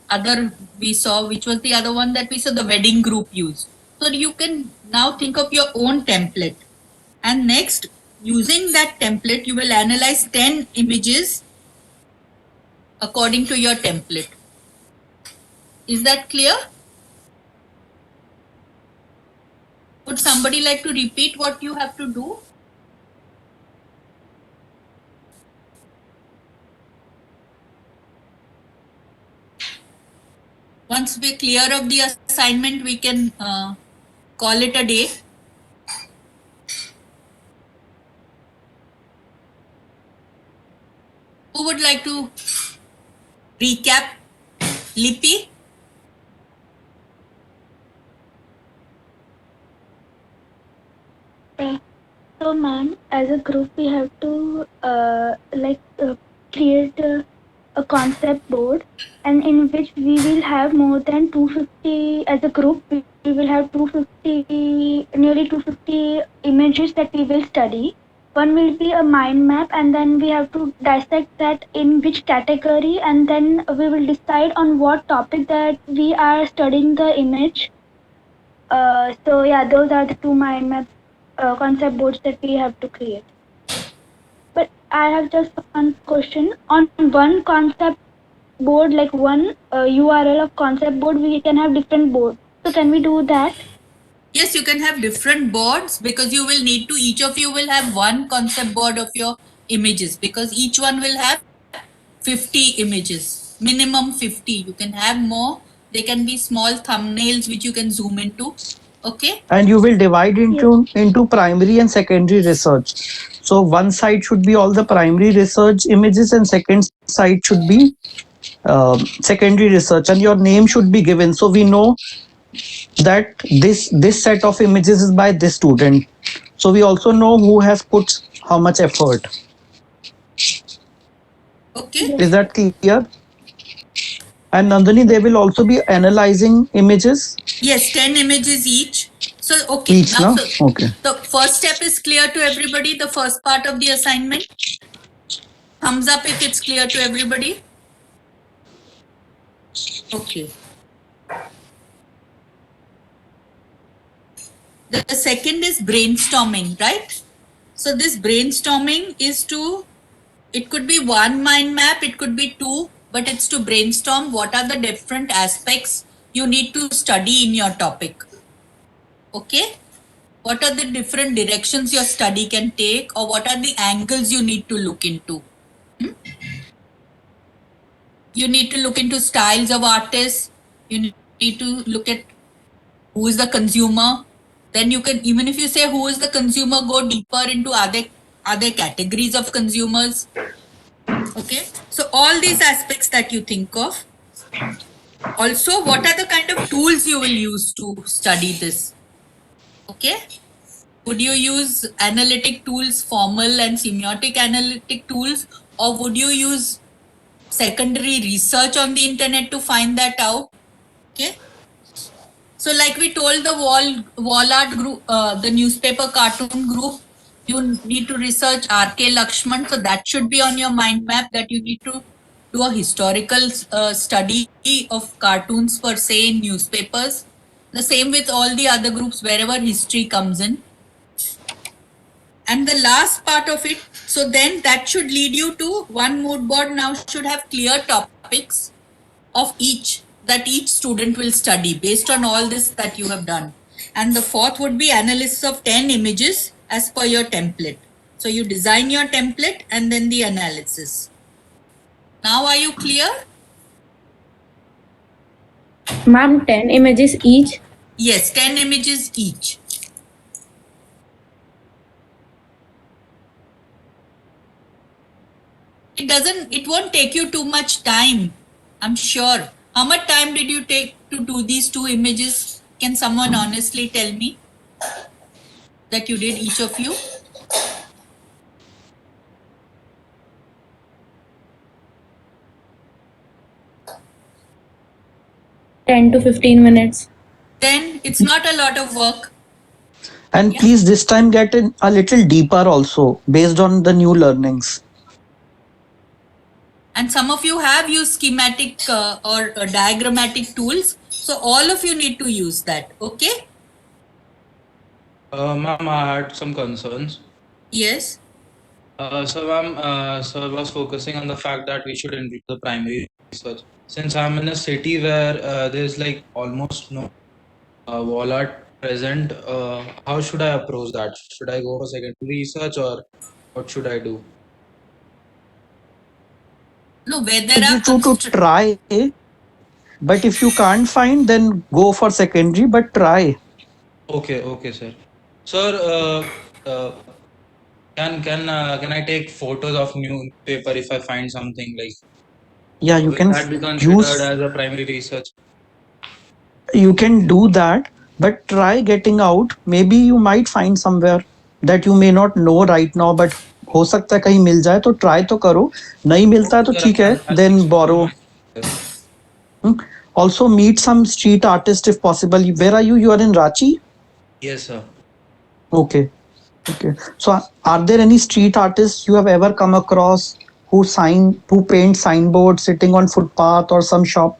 other we saw, which was the other one that we saw, the wedding group used. So you can now think of your own template. And next, using that template, you will analyze 10 images according to your template. Is that clear? Would somebody like to repeat what you have to do? Once we're clear of the assignment, we can call it a day. Who would like to recap? Lippy? So, ma'am, as a group, we have to create a concept board, and in which we will have more than 250 as a group. We will have 250, nearly 250 images that we will study. One will be a mind map, and then we have to dissect that in which category, and then we will decide on what topic that we are studying the image. So yeah, those are the two mind maps, concept boards that we have to create. But I have just one question. On one concept board, like one URL of concept board, we can have different boards. So can we do that? Yes, you can have different boards, because you will need to, each of you will have one concept board of your images, because each one will have 50 images, minimum 50. You can have more. They can be small thumbnails which you can zoom into. Okay. And you will divide into primary and secondary research. So one side should be all the primary research images, and second side should be secondary research, and your name should be given, so we know that this set of images is by this student. So we also know who has put how much effort. Okay. Is that clear? And Nandini, they will also be analyzing images. Yes, 10 images each. So, okay. Each, now, no? so Okay. the first step is clear to everybody, the first part of the assignment. Thumbs up if it's clear to everybody. Okay. The second is brainstorming, right? So this brainstorming is to, it could be one mind map, it could be two, but it's to brainstorm what are the different aspects you need to study in your topic. Okay? What are the different directions your study can take, or what are the angles you need to look into? You need to look into styles of artists. You need to look at who is the consumer. Then you can, even if you say who is the consumer, go deeper into other categories of consumers. Okay, so all these aspects that you think of. Also, what are the kind of tools you will use to study this? Okay, would you use analytic tools, formal and semiotic analytic tools, or would you use secondary research on the internet to find that out? Okay, so like we told the wall art group, the newspaper cartoon group, you need to research R.K. Lakshman, so that should be on your mind map, that you need to do a historical study of cartoons per se in newspapers. The same with all the other groups wherever history comes in. And the last part of it, so then that should lead you to one mood board now should have clear topics of each that each student will study based on all this that you have done. And the fourth would be analysis of 10 images as per your template. So you design your template and then the analysis. Now are you clear? Ma'am, 10 images each? Yes, 10 images each. It won't take you too much time, I'm sure. How much time did you take to do these 2 images? Can someone honestly tell me that you did, each of you? Ten to 15 minutes. Then it's not a lot of work. And please this time get in a little deeper also based on the new learnings. And some of you have used schematic or diagrammatic tools. So all of you need to use that. Okay? Ma'am, I had some concerns. Yes. So, ma'am, sir was focusing on the fact that we should include the primary research. Since I'm in a city where there's like almost no wall art present, how should I approach that? Should I go for secondary research or what should I do? No, where there are to try, but if you can't find, then go for secondary, but try. Okay, sir. Sir, can I take photos of newspaper if I find something like? Yeah, you Will can that be considered use. as a primary research? You can do that, but try getting out. Maybe you might find somewhere that you may not know right now, but हो सकता है कहीं मिल जाए तो try तो करो. नहीं मिलता है तो ठीक है, then borrow. Also meet some street artist if possible. Where are you? You are in Ranchi? Yes, sir. Okay. So are there any street artists you have ever come across who paint signboards sitting on footpath or some shop?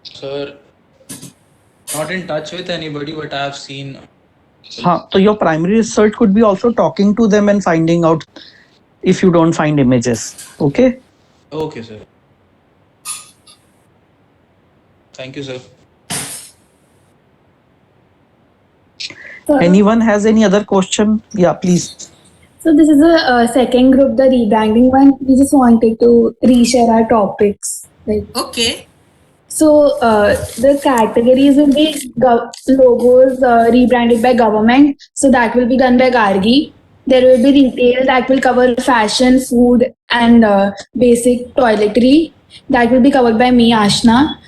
Sir, not in touch with anybody, but I have seen. So your primary research could be also talking to them and finding out if you don't find images. Okay? Okay, sir. Thank you, sir. Anyone has any other question? Yeah, please. So this is a second group, the rebranding one. We just wanted to reshare our topics. Okay. So the categories will be logos rebranded by government. So that will be done by Gargi. There will be retail that will cover fashion, food, and basic toiletry. That will be covered by me, Ashna.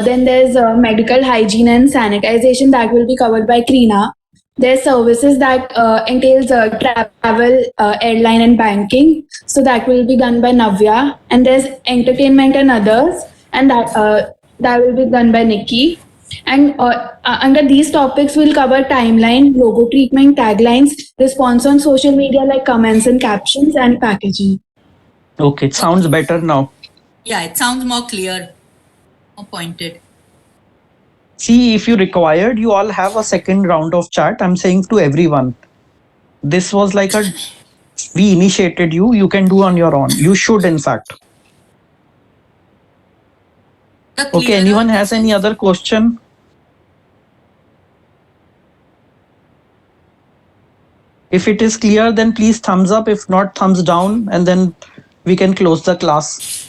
Then there's medical hygiene and sanitization that will be covered by Krina. There's services that entails travel, airline, and banking. So that will be done by Navya. And there's entertainment and others, and that will be done by Nikki. And under these topics, we'll cover timeline, logo treatment, taglines, response on social media like comments and captions, and packaging. Okay, it sounds better now. Yeah, it sounds more clear, more pointed. See, if you required, you all have a second round of chat. I'm saying to everyone, this was like we initiated you. You can do on your own. You should, in fact. Okay, anyone has any other question? If it is clear, then please thumbs up. If not, thumbs down. And then we can close the class.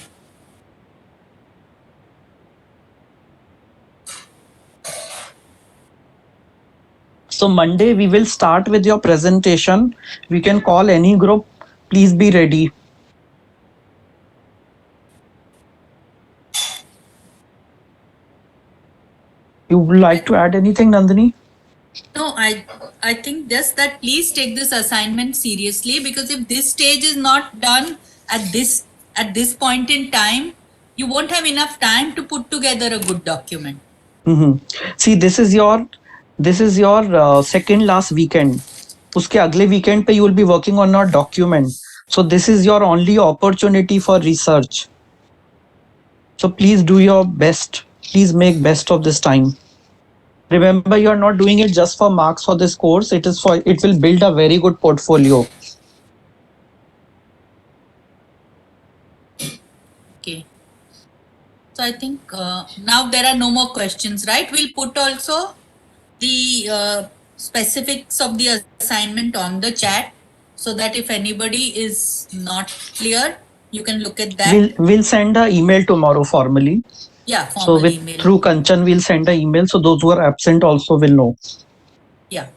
So Monday we will start with your presentation. We can call any group. Please be ready. You would like to add anything, Nandini? No, I think just that please take this assignment seriously, because if this stage is not done at this point in time, you won't have enough time to put together a good document. See, this is your second last weekend. उसके अगले weekend पे you will be working on your document. So this is your only opportunity for research. So please do your best. Please make best of this time. Remember, you are not doing it just for marks for this course. It will build a very good portfolio. Okay. So I think now there are no more questions, right? We'll put also the specifics of the assignment on the chat, so that if anybody is not clear, you can look at that. We'll send an email tomorrow formally. Yeah, So formal with email. through Kanchan, we'll send an email so those who are absent also will know. Yeah.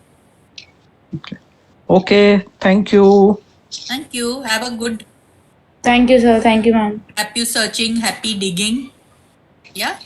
Okay. Thank you. Thank you. Have a good. Thank you, sir. Thank you, ma'am. Happy searching. Happy digging. Yeah.